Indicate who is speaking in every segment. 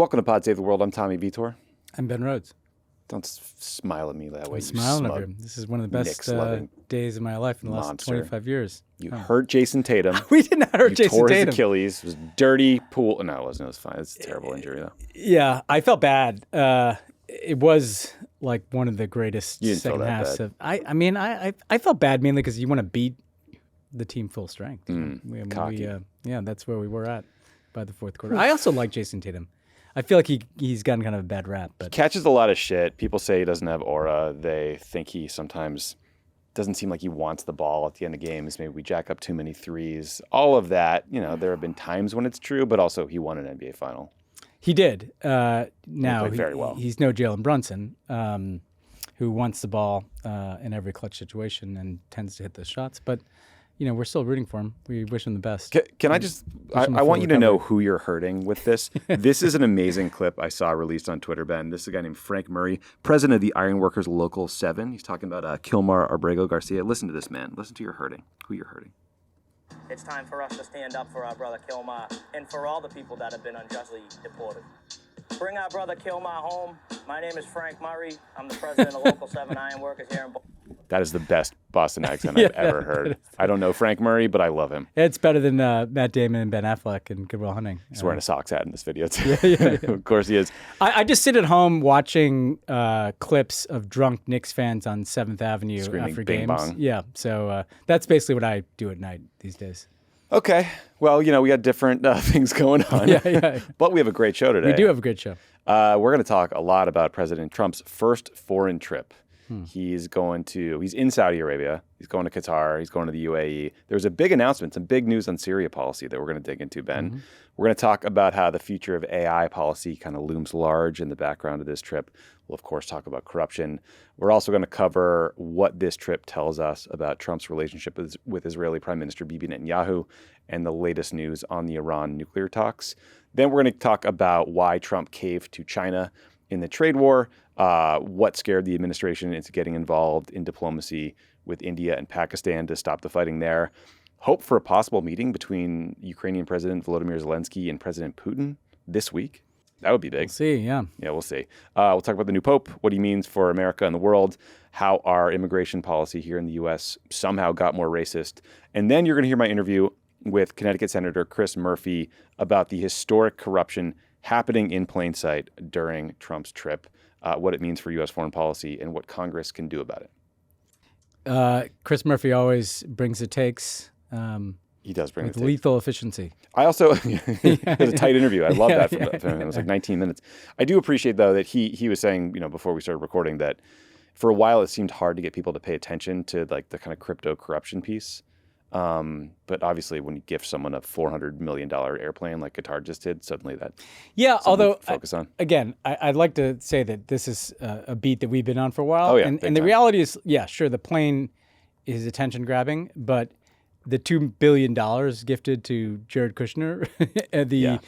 Speaker 1: Welcome to Pod Save the World. I'm Tommy Vietor.
Speaker 2: I'm Ben Rhodes.
Speaker 1: Don't smile at me that way.
Speaker 2: I'm smiling over here. This is one of the best days of my life in the last 25 years.
Speaker 1: You hurt Jason Tatum.
Speaker 2: We did not hurt Jason Tatum.
Speaker 1: Tore his Achilles. It was dirty pool. No, it wasn't. It was fine. It's a terrible injury, though.
Speaker 2: Yeah, I felt bad. It was like one of the greatest second halves of. I felt bad mainly because you want to beat the team full strength.
Speaker 1: Cocky.
Speaker 2: That's where we were at by the fourth quarter. I also like Jason Tatum. I feel like he's gotten kind of a bad rap. But
Speaker 1: he catches a lot of shit. People say he doesn't have aura. They think he sometimes doesn't seem like he wants the ball at the end of games. Maybe we jack up too many threes. All of that, there have been times when it's true, but also he won an NBA final.
Speaker 2: He did. Now
Speaker 1: he played very well.
Speaker 2: He's no Jalen Brunson, who wants the ball in every clutch situation and tends to hit those shots. But we're still rooting for him. We wish him the best.
Speaker 1: Can I just? I want you to know who you're hurting with this. This is an amazing clip I saw released on Twitter, Ben. This is a guy named Frank Murray, president of the Ironworkers Local 7. He's talking about Kilmar Abrego Garcia. Listen to this, man. Listen to your hurting. Who you're hurting.
Speaker 3: It's time for us to stand up for our brother Kilmar and for all the people that have been unjustly deported. Bring our brother Kilmar home. My name is Frank Murray. I'm the president of Local 7 Ironworkers here in Boston.
Speaker 1: That is the best Boston accent I've ever heard. I don't know Frank Murray, but I love him.
Speaker 2: It's better than Matt Damon and Ben Affleck in Good Will Hunting.
Speaker 1: He's wearing a Sox hat in this video, too. Of course he is.
Speaker 2: I just sit at home watching clips of drunk Knicks fans on 7th Avenue
Speaker 1: screaming
Speaker 2: after
Speaker 1: bing
Speaker 2: games.
Speaker 1: bong.
Speaker 2: Yeah, so that's basically what I do at night these days.
Speaker 1: Okay. Well, we got different things going on.
Speaker 2: Yeah.
Speaker 1: But we have a great show today.
Speaker 2: We do have a great show.
Speaker 1: We're going to talk a lot about President Trump's first foreign trip. He's in Saudi Arabia. He's going to Qatar. He's going to the UAE. There's a big announcement, some big news on Syria policy that we're going to dig into, Ben. Mm-hmm. We're going to talk about how the future of AI policy kind of looms large in the background of this trip. We'll, of course, talk about corruption. We're also going to cover what this trip tells us about Trump's relationship with Israeli Prime Minister Bibi Netanyahu and the latest news on the Iran nuclear talks. Then we're going to talk about why Trump caved to China in the trade war, what scared the administration into getting involved in diplomacy with India and Pakistan to stop the fighting there. Hope for a possible meeting between Ukrainian President Volodymyr Zelensky and President Putin this week. That would be big.
Speaker 2: We'll see, yeah.
Speaker 1: Yeah, we'll see. We'll talk about the new Pope, what he means for America and the world, how our immigration policy here in the U.S. somehow got more racist. And then you're going to hear my interview with Connecticut Senator Chris Murphy about the historic corruption happening in plain sight during Trump's trip, what it means for U.S. foreign policy, and what Congress can do about
Speaker 2: it. Chris Murphy always brings the takes.
Speaker 1: He does bring
Speaker 2: with
Speaker 1: the takes.
Speaker 2: Lethal efficiency.
Speaker 1: I also, it was a tight interview. I love that from him. It was like 19 minutes. I do appreciate, though, that he was saying, before we started recording, that for a while it seemed hard to get people to pay attention to like the kind of crypto corruption piece. But obviously, when you gift someone a $400 million airplane like Qatar just did, suddenly that
Speaker 2: although
Speaker 1: focus on.
Speaker 2: Again, I'd like to say that this is a beat that we've been on for a while.
Speaker 1: Oh, yeah,
Speaker 2: and the reality is, sure, the plane is attention grabbing, but the $2 billion gifted to Jared Kushner, the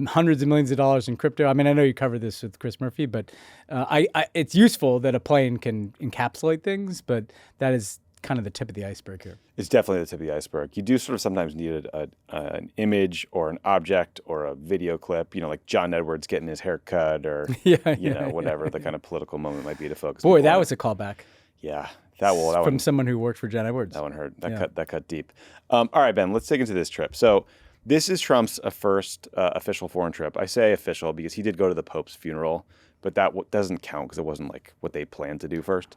Speaker 2: hundreds of millions of dollars in crypto. I mean, I know you covered this with Chris Murphy, but it's useful that a plane can encapsulate things, but that is kind of the tip of the iceberg here.
Speaker 1: It's definitely the tip of the iceberg. You do sort of sometimes need an image or an object or a video clip, like John Edwards getting his hair cut or, whatever the kind of political moment might be to focus.
Speaker 2: Boy, that was a callback.
Speaker 1: Yeah. That
Speaker 2: from
Speaker 1: one,
Speaker 2: someone who worked for John Edwards.
Speaker 1: That one hurt. That cut deep. All right, Ben, let's dig into this trip. So this is Trump's first official foreign trip. I say official because he did go to the Pope's funeral, but that doesn't count because it wasn't like what they planned to do first.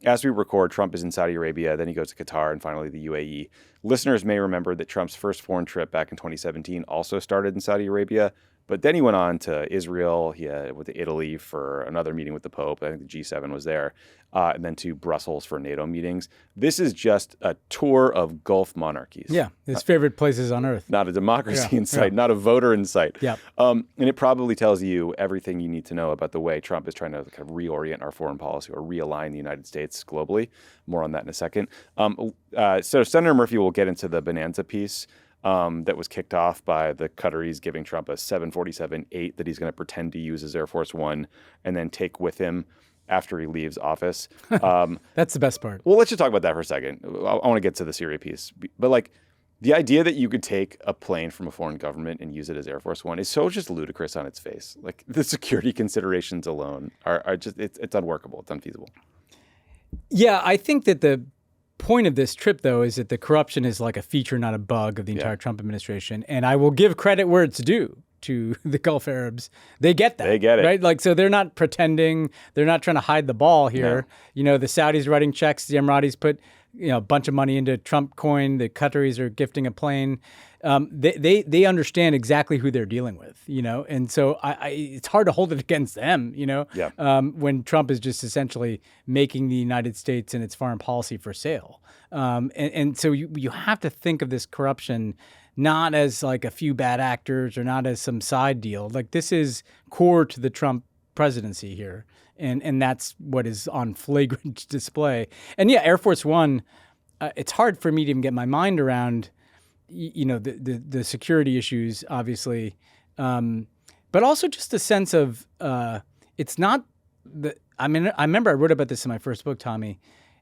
Speaker 1: As we record, Trump is in Saudi Arabia, then he goes to Qatar, and finally the UAE. Listeners may remember that Trump's first foreign trip back in 2017 also started in Saudi Arabia, but then he went on to Israel, went to Italy for another meeting with the Pope. I think the G7 was there, and then to Brussels for NATO meetings. This is just a tour of Gulf monarchies.
Speaker 2: Yeah, his favorite places on earth.
Speaker 1: Not a democracy in sight, not a voter in sight.
Speaker 2: Yeah.
Speaker 1: And it probably tells you everything you need to know about the way Trump is trying to kind of reorient our foreign policy or realign the United States globally. More on that in a second. So Senator Murphy will get into the bonanza piece. That was kicked off by the Qataris giving Trump a 747-8 that he's going to pretend to use as Air Force One and then take with him after he leaves office.
Speaker 2: That's the best part.
Speaker 1: Well, let's just talk about that for a second. I want to get to the Syria piece. But The idea that you could take a plane from a foreign government and use it as Air Force One is so just ludicrous on its face. Like the security considerations alone are just, it's unworkable. It's unfeasible.
Speaker 2: Yeah, I think that the point of this trip, though, is that the corruption is like a feature, not a bug of the entire Trump administration. And I will give credit where it's due to the Gulf Arabs. They get that.
Speaker 1: They get it.
Speaker 2: Right? Like, so they're not pretending. They're not trying to hide the ball here. No. You know, the Saudis writing checks. The Emiratis put, a bunch of money into Trump coin. The Qataris are gifting a plane. They understand exactly who they're dealing with, and so it's hard to hold it against them, when Trump is just essentially making the United States and its foreign policy for sale. And so you have to think of this corruption not as like a few bad actors or not as some side deal. Like this is core to the Trump presidency here. And that's what is on flagrant display. And yeah, Air Force One, it's hard for me to even get my mind around, the security issues, obviously, but also just a sense of it's not the. I mean, I remember I wrote about this in my first book, Tommy.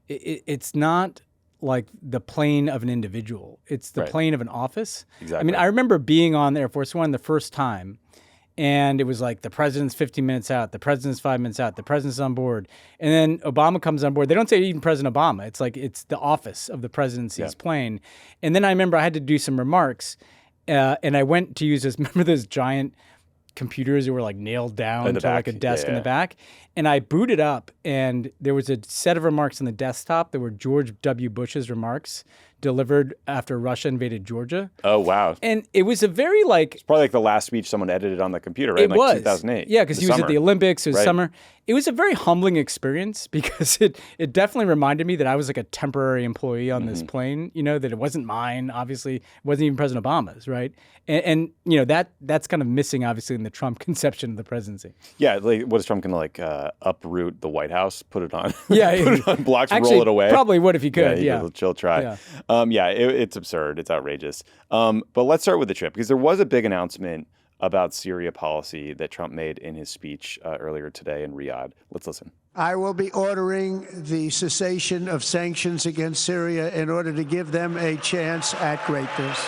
Speaker 2: It's not like the plane of an individual; it's the plane of an office.
Speaker 1: Exactly.
Speaker 2: I mean, I remember being on Air Force One the first time. And it was like the president's 15 minutes out, the president's 5 minutes out, the president's on board. And then Obama comes on board. They don't say even President Obama. It's like it's the office of the presidency's plane. And then I remember I had to do some remarks. And I went to use this, remember those giant computers that were like nailed down to like a desk in the back? And I booted up and there was a set of remarks on the desktop that were George W. Bush's remarks delivered after Russia invaded Georgia.
Speaker 1: Oh, wow.
Speaker 2: And it was a very like...
Speaker 1: It's probably like the last speech someone edited on the computer, right?
Speaker 2: It was.
Speaker 1: 2008.
Speaker 2: Yeah, because he was at the Olympics. It was summer. It was a very humbling experience because it definitely reminded me that I was like a temporary employee on this plane, that it wasn't mine, obviously. It wasn't even President Obama's, right? And that's kind of missing, obviously, in the Trump conception of the presidency.
Speaker 1: Yeah, like what is Trump going to uproot the White House, put it on, put it on blocks,
Speaker 2: actually,
Speaker 1: roll it away?
Speaker 2: Probably would if he could,
Speaker 1: He'll try. It's absurd. It's outrageous. But let's start with the trip because there was a big announcement about Syria policy that Trump made in his speech earlier today in Riyadh. Let's listen.
Speaker 4: I will be ordering the cessation of sanctions against Syria in order to give them a chance at greatness.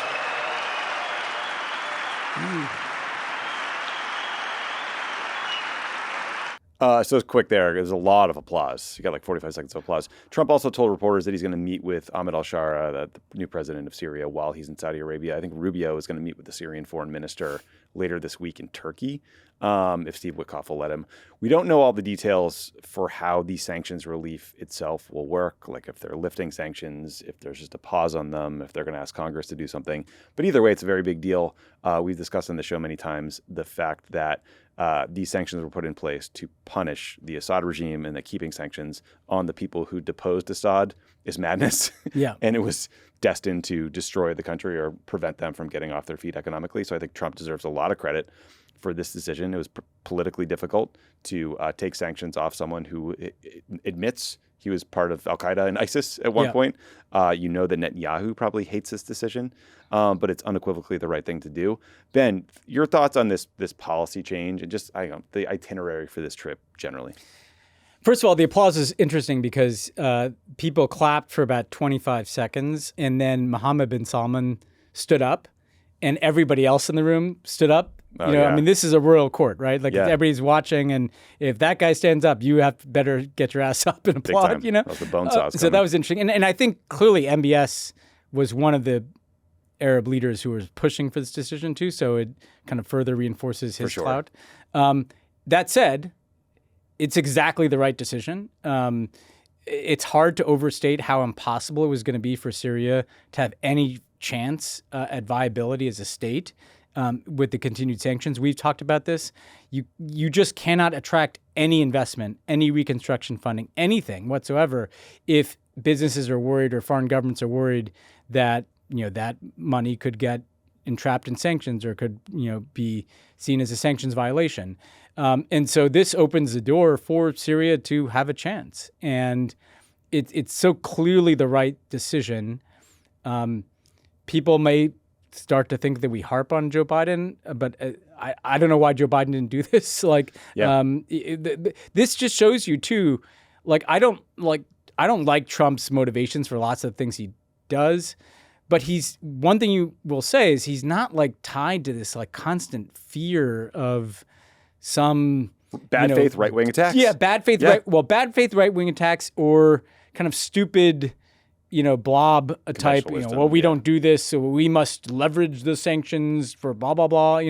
Speaker 1: So it's quick there. There's a lot of applause. You got like 45 seconds of applause. Trump also told reporters that he's going to meet with Ahmed al-Shara, the new president of Syria, while he's in Saudi Arabia. I think Rubio is going to meet with the Syrian foreign minister later this week in Turkey, if Steve Witkoff will let him. We don't know all the details for how the sanctions relief itself will work, like if they're lifting sanctions, if there's just a pause on them, if they're going to ask Congress to do something. But either way, it's a very big deal. We've discussed on the show many times the fact that these sanctions were put in place to punish the Assad regime, and that keeping sanctions on the people who deposed Assad is madness.
Speaker 2: Yeah.
Speaker 1: And it was destined to destroy the country or prevent them from getting off their feet economically. So I think Trump deserves a lot of credit for this decision. It was politically difficult to take sanctions off someone who admits he was part of al-Qaeda and ISIS at one point. That Netanyahu probably hates this decision, but it's unequivocally the right thing to do. Ben, your thoughts on this policy change and just the itinerary for this trip generally?
Speaker 2: First of all, the applause is interesting because people clapped for about 25 seconds, and then Mohammed bin Salman stood up, and everybody else in the room stood up. I mean, this is a royal court, right? Like everybody's watching, and if that guy stands up, you better get your ass up and applaud.
Speaker 1: The bone saws
Speaker 2: so that was interesting, and I think clearly MBS was one of the Arab leaders who was pushing for this decision too. So it kind of further reinforces his clout. That said, it's exactly the right decision. It's hard to overstate how impossible it was going to be for Syria to have any chance at viability as a state. With the continued sanctions. We've talked about this. You just cannot attract any investment, any reconstruction funding, anything whatsoever if businesses are worried or foreign governments are worried that that money could get entrapped in sanctions or could be seen as a sanctions violation. And so this opens the door for Syria to have a chance. And it's so clearly the right decision. People may start to think that we harp on Joe Biden, but I don't know why Joe Biden didn't do this. This just shows you too. I don't like Trump's motivations for lots of things he does, But one thing you will say is he's not like tied to this like constant fear of some
Speaker 1: bad faith right-wing attacks.
Speaker 2: Yeah, bad faith bad faith right-wing attacks or kind of stupid, blob type,
Speaker 1: wisdom,
Speaker 2: we don't do this, so we must leverage the sanctions for blah, blah, blah,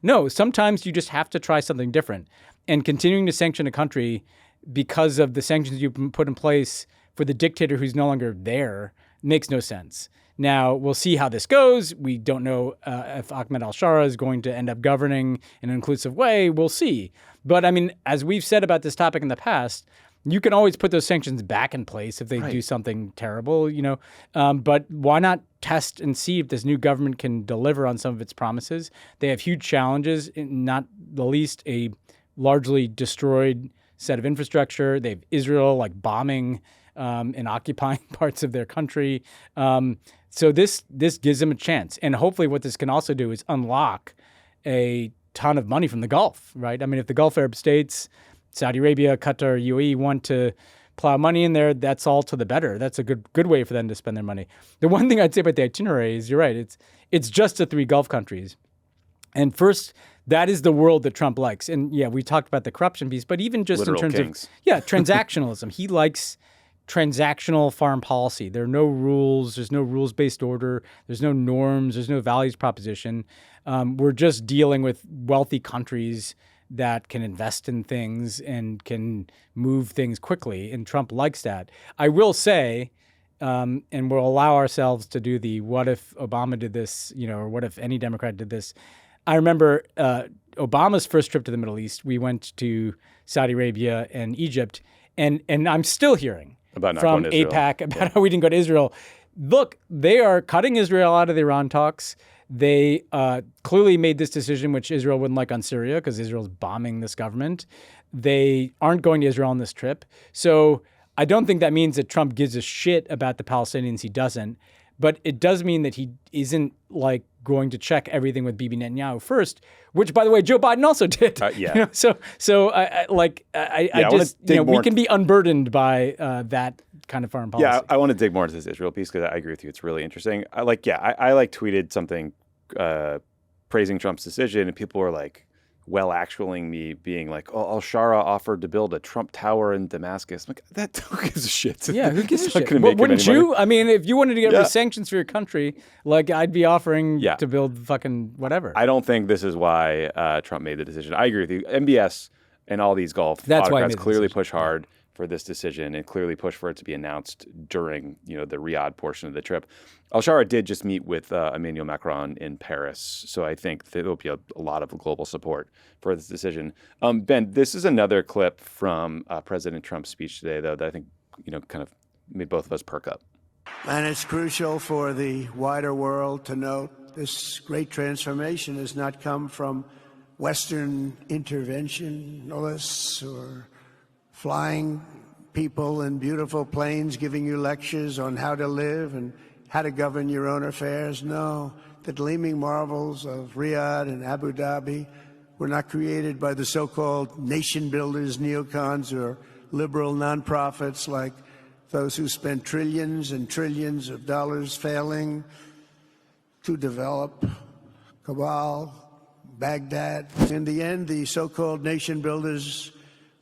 Speaker 2: No, sometimes you just have to try something different. And continuing to sanction a country because of the sanctions you put in place for the dictator who's no longer there makes no sense. Now, we'll see how this goes. We don't know if Ahmed al-Shara is going to end up governing in an inclusive way. We'll see. But, I mean, as we've said about this topic in the past, you can always put those sanctions back in place if they do something terrible, But why not test and see if this new government can deliver on some of its promises? They have huge challenges, not the least a largely destroyed set of infrastructure. They have Israel like bombing and occupying parts of their country. So this gives them a chance. And hopefully what this can also do is unlock a ton of money from the Gulf, right? I mean, if the Gulf Arab states, Saudi Arabia, Qatar, UAE want to plow money in there, that's all to the better. That's a good way for them to spend their money. The one thing I'd say about the itinerary is you're right. It's just the 3 Gulf countries. And first, that is the world that Trump likes. And yeah, we talked about the corruption piece, but even just
Speaker 1: Literal
Speaker 2: in terms
Speaker 1: kings.
Speaker 2: of transactionalism, he likes transactional foreign policy. There are no rules. There's no rules-based order. There's no norms. There's no values proposition. We're just dealing with wealthy countries that can invest in things and can move things quickly. And Trump likes that. I will say, and we'll allow ourselves to do the what if Obama did this, or what if any Democrat did this. I remember Obama's first trip to the Middle East. We went to Saudi Arabia and Egypt, and I'm still hearing
Speaker 1: about not
Speaker 2: from
Speaker 1: going to Israel.
Speaker 2: AIPAC about how we didn't go to Israel. Look, they are cutting Israel out of the Iran talks. They clearly made this decision, which Israel wouldn't like on Syria because Israel's bombing this government. They aren't going to Israel on this trip. So I don't think that means that Trump gives a shit about the Palestinians. He doesn't. But it does mean that he isn't like going to check everything with Bibi Netanyahu first, which, by the way, Joe Biden also did.
Speaker 1: Yeah.
Speaker 2: I just we can be unburdened by that kind of foreign policy.
Speaker 1: Yeah, I want to dig more into this Israel piece because I agree with you. It's really interesting. I tweeted something praising Trump's decision, and people were like, actualing me, being like, "Oh, al-Shara offered to build a Trump Tower in Damascus." I'm like, that who gives a shit?
Speaker 2: Yeah, who gives a shit?
Speaker 1: Well,
Speaker 2: wouldn't you? I mean, if you wanted to get rid of sanctions for your country, like I'd be offering to build fucking whatever.
Speaker 1: I don't think this is why Trump made the decision. I agree with you. MBS and all these Gulf autocrats clearly push hard for this decision and clearly push for it to be announced during the Riyadh portion of the trip. Al-Shara did just meet with Emmanuel Macron in Paris, so I think there will be a lot of global support for this decision. Ben, this is another clip from President Trump's speech today, though, that I think kind of made both of us perk up.
Speaker 4: And it's crucial for the wider world to note this great transformation has not come from Western interventionists or flying people in beautiful planes giving you lectures on how to live and how to govern your own affairs. No, the gleaming marvels of Riyadh and Abu Dhabi were not created by the so-called nation builders, neocons, or liberal nonprofits like those who spent trillions and trillions of dollars failing to develop Kabul, Baghdad. In the end, the so-called nation builders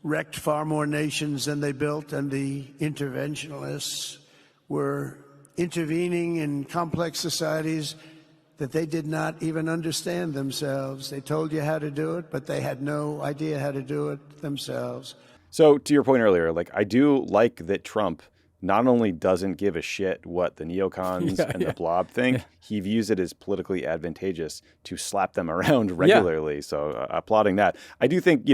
Speaker 4: wrecked far more nations than they built, and the interventionists were intervening in complex societies that they did not even understand themselves. They told you how to do it, but they had no idea how to do it themselves.
Speaker 1: So to your point earlier, I do like that Trump not only doesn't give a shit what the neocons and the blob think, he views it as politically advantageous to slap them around regularly. So applauding that. I do think,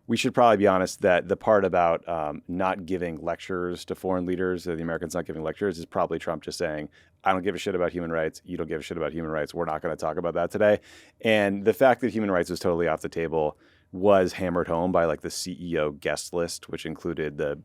Speaker 1: we should probably be honest that the part about not giving lectures to foreign leaders, the Americans not giving lectures, is probably Trump just saying, I don't give a shit about human rights. You don't give a shit about human rights. We're not going to talk about that today. And the fact that human rights was totally off the table was hammered home by the CEO guest list, which included the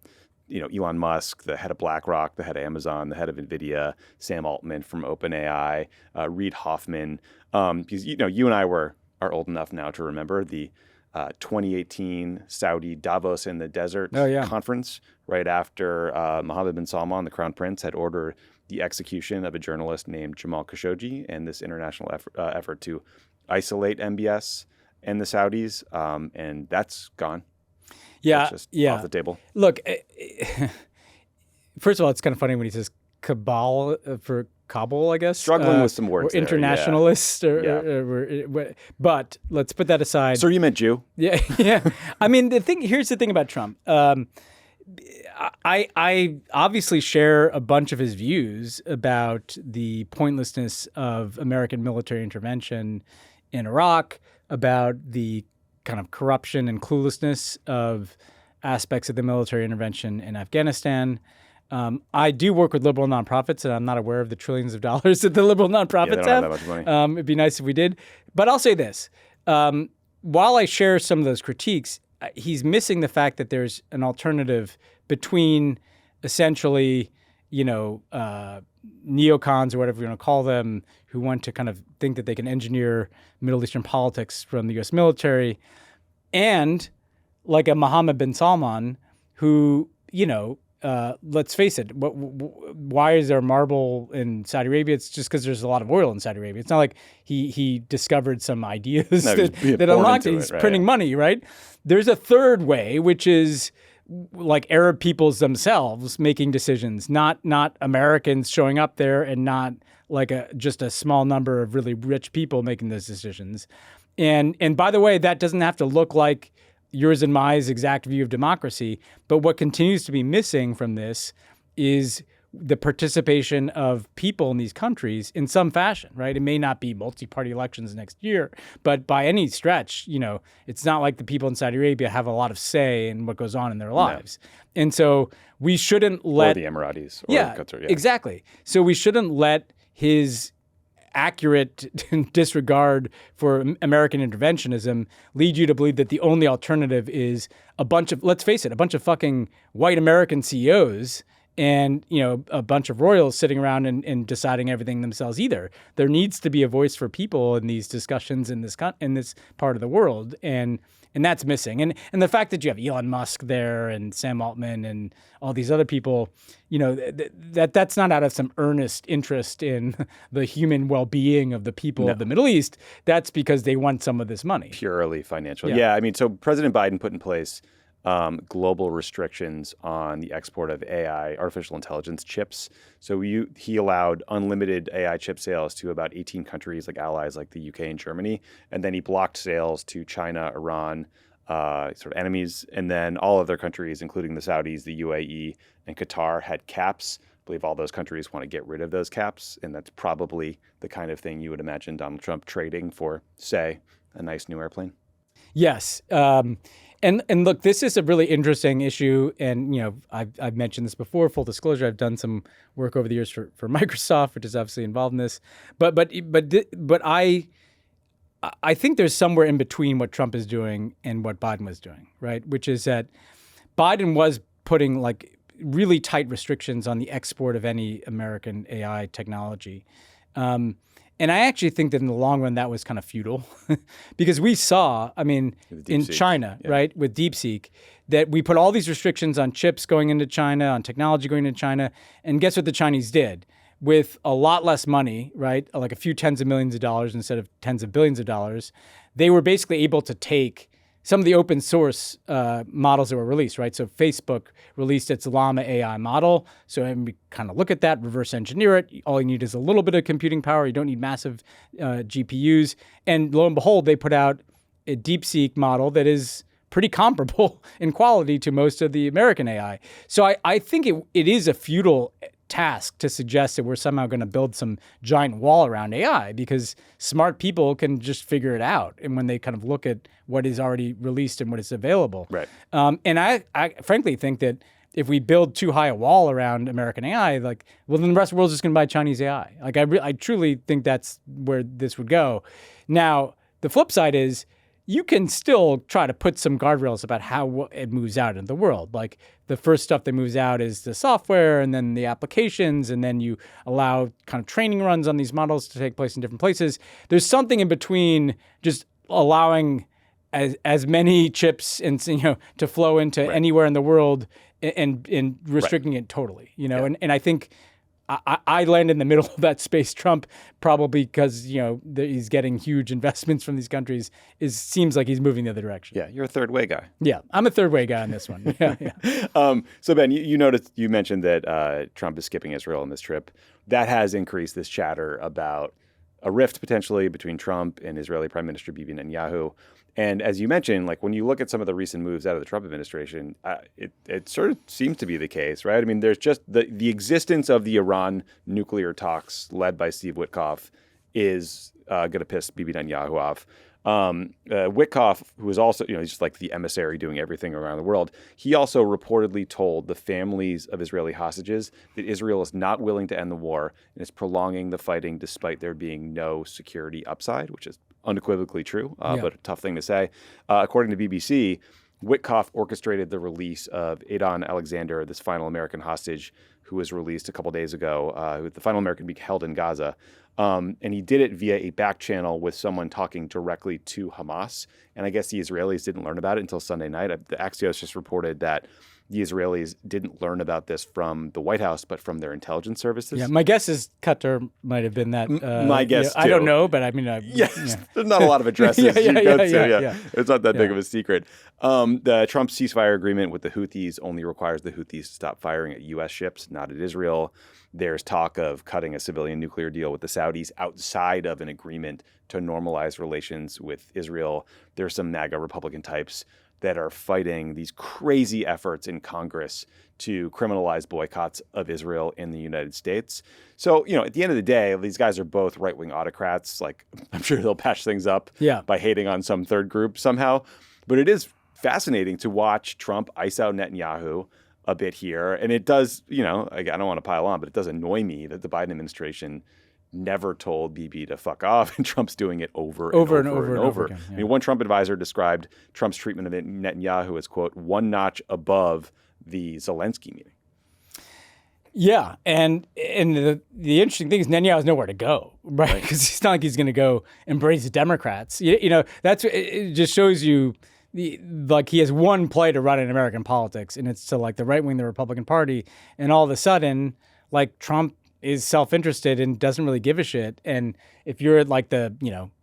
Speaker 1: Elon Musk, the head of BlackRock, the head of Amazon, the head of NVIDIA, Sam Altman from OpenAI, Reid Hoffman. Because you and I are old enough now to remember the 2018 Saudi Davos in the Desert conference right after Mohammed bin Salman, the crown prince, had ordered the execution of a journalist named Jamal Khashoggi and this international effort to isolate MBS and the Saudis, and that's gone.
Speaker 2: Yeah,
Speaker 1: that's just off the table.
Speaker 2: Look, first of all, it's kind of funny when he says cabal for Kabul, I guess.
Speaker 1: Struggling with some words
Speaker 2: or internationalists. But let's put that aside.
Speaker 1: So you meant Jew?
Speaker 2: Yeah, yeah. I mean, here's the thing about Trump. I obviously share a bunch of his views about the pointlessness of American military intervention in Iraq, about the kind of corruption and cluelessness of aspects of the military intervention in Afghanistan. I do work with liberal nonprofits, and I'm not aware of the trillions of dollars that the liberal nonprofits
Speaker 1: they don't have that much money.
Speaker 2: It'd be nice if we did. But I'll say this. While I share some of those critiques, he's missing the fact that there's an alternative between essentially, neocons or whatever you want to call them, who want to kind of think that they can engineer Middle Eastern politics from the U.S. military, and like a Mohammed bin Salman, who, let's face it, why is there marble in Saudi Arabia? It's just because there's a lot of oil in Saudi Arabia. It's not like he discovered some ideas that unlocked it. He's printing money, right? There's a third way, which is like Arab peoples themselves making decisions, not Americans showing up there, and not like just a small number of really rich people making those decisions. And by the way, that doesn't have to look like yours and my exact view of democracy. But what continues to be missing from this is the participation of people in these countries in some fashion, right? It may not be multi-party elections next year, but by any stretch, it's not like the people in Saudi Arabia have a lot of say in what goes on in their lives. No. And so we shouldn't let...
Speaker 1: Or the Emiratis. Or Qatar, yeah.
Speaker 2: Exactly. So we shouldn't let his accurate disregard for American interventionism lead you to believe that the only alternative is a bunch of, let's face it, a bunch of fucking white American CEOs and, a bunch of royals sitting around and deciding everything themselves either. There needs to be a voice for people in these discussions in this part of the world. And that's missing. And the fact that you have Elon Musk there and Sam Altman and all these other people, that's not out of some earnest interest in the human well-being of the people of the Middle East. That's because they want some of this money.
Speaker 1: Purely financial. Yeah. I mean, so President Biden put in place global restrictions on the export of AI, artificial intelligence chips. So he allowed unlimited AI chip sales to about 18 countries, like allies like the UK and Germany. And then he blocked sales to China, Iran, sort of enemies. And then all other countries, including the Saudis, the UAE, and Qatar, had caps. I believe all those countries want to get rid of those caps. And that's probably the kind of thing you would imagine Donald Trump trading for, say, a nice new airplane.
Speaker 2: Yes. And look, this is a really interesting issue. And, I've mentioned this before, full disclosure, I've done some work over the years for Microsoft, which is obviously involved in this. But I think there's somewhere in between what Trump is doing and what Biden was doing, right? Which is that Biden was putting like really tight restrictions on the export of any American AI technology. And I actually think that in the long run, that was kind of futile because we saw, in China, right, with DeepSeek, that we put all these restrictions on chips going into China, on technology going into China. And guess what the Chinese did? With a lot less money, right, like a few tens of millions of dollars instead of tens of billions of dollars, they were basically able to take some of the open source models that were released, right? So Facebook released its Llama AI model. So we kind of look at that, reverse engineer it. All you need is a little bit of computing power. You don't need massive GPUs. And lo and behold, they put out a DeepSeek model that is pretty comparable in quality to most of the American AI. So I think it is a futile task to suggest that we're somehow going to build some giant wall around AI because smart people can just figure it out. And when they kind of look at what is already released and what is available.
Speaker 1: Right.
Speaker 2: And I frankly think that if we build too high a wall around American AI, then the rest of the world's just going to buy Chinese AI. I truly think that's where this would go. Now, the flip side is you can still try to put some guardrails about how it moves out in the world. Like the first stuff that moves out is the software and then the applications, and then you allow kind of training runs on these models to take place in different places. There's something in between just allowing as many chips and to flow into anywhere in the world and restricting it totally. And I think I land in the middle of that space. Trump, probably because he's getting huge investments from these countries, seems like he's moving the other direction.
Speaker 1: Yeah, you're a third way guy.
Speaker 2: Yeah, I'm a third way guy on this one. Yeah.
Speaker 1: So Ben, you mentioned that Trump is skipping Israel on this trip. That has increased this chatter about a rift potentially between Trump and Israeli Prime Minister Bibi Netanyahu. And as you mentioned, like when you look at some of the recent moves out of the Trump administration, it sort of seems to be the case, right? I mean, there's just the existence of the Iran nuclear talks led by Steve Witkoff is going to piss Bibi Netanyahu off. Witkoff, who is also, he's just like the emissary doing everything around the world. He also reportedly told the families of Israeli hostages that Israel is not willing to end the war and is prolonging the fighting despite there being no security upside, which is unequivocally true, but a tough thing to say. According to BBC, Witkoff orchestrated the release of Adon Alexander, this final American hostage who was released a couple days ago, the final American being held in Gaza. And he did it via a back channel with someone talking directly to Hamas. And I guess the Israelis didn't learn about it until Sunday night. The Axios just reported that the Israelis didn't learn about this from the White House, but from their intelligence services.
Speaker 2: Yeah, my guess is Qatar might have been that.
Speaker 1: My guess, too.
Speaker 2: I don't know, but I mean,
Speaker 1: yes, there's not a lot of addresses you go to. It's not that big of a secret. The Trump ceasefire agreement with the Houthis only requires the Houthis to stop firing at U.S. ships, not at Israel. There's talk of cutting a civilian nuclear deal with the Saudis outside of an agreement to normalize relations with Israel. There's some MAGA Republican types that are fighting these crazy efforts in Congress to criminalize boycotts of Israel in the United States. So, at the end of the day, these guys are both right-wing autocrats. Like, I'm sure they'll patch things up by hating on some third group somehow. But it is fascinating to watch Trump ice out Netanyahu a bit here. And it does, I don't want to pile on, but it does annoy me that the Biden administration never told Bibi to fuck off, and Trump's doing it over and over again. Yeah. I mean, one Trump advisor described Trump's treatment of Netanyahu as, quote, one notch above the Zelensky meeting.
Speaker 2: Yeah, and the interesting thing is Netanyahu has nowhere to go, right? Because it's not like he's going to go embrace the Democrats. That's it. Just shows you he has one play to run in American politics, and it's to like the right wing, the Republican Party, and all of a sudden, like Trump is self-interested and doesn't really give a shit. And if you're at like the,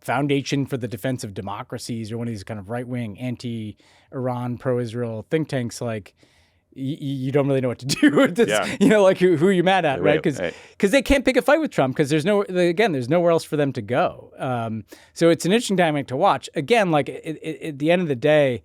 Speaker 2: Foundation for the Defense of Democracies or one of these kind of right-wing anti-Iran, pro-Israel think tanks, like you don't really know what to do with this, like who are you mad at, right? Because they can't pick a fight with Trump because there's nowhere else for them to go. So it's an interesting dynamic to watch. Again, like at the end of the day,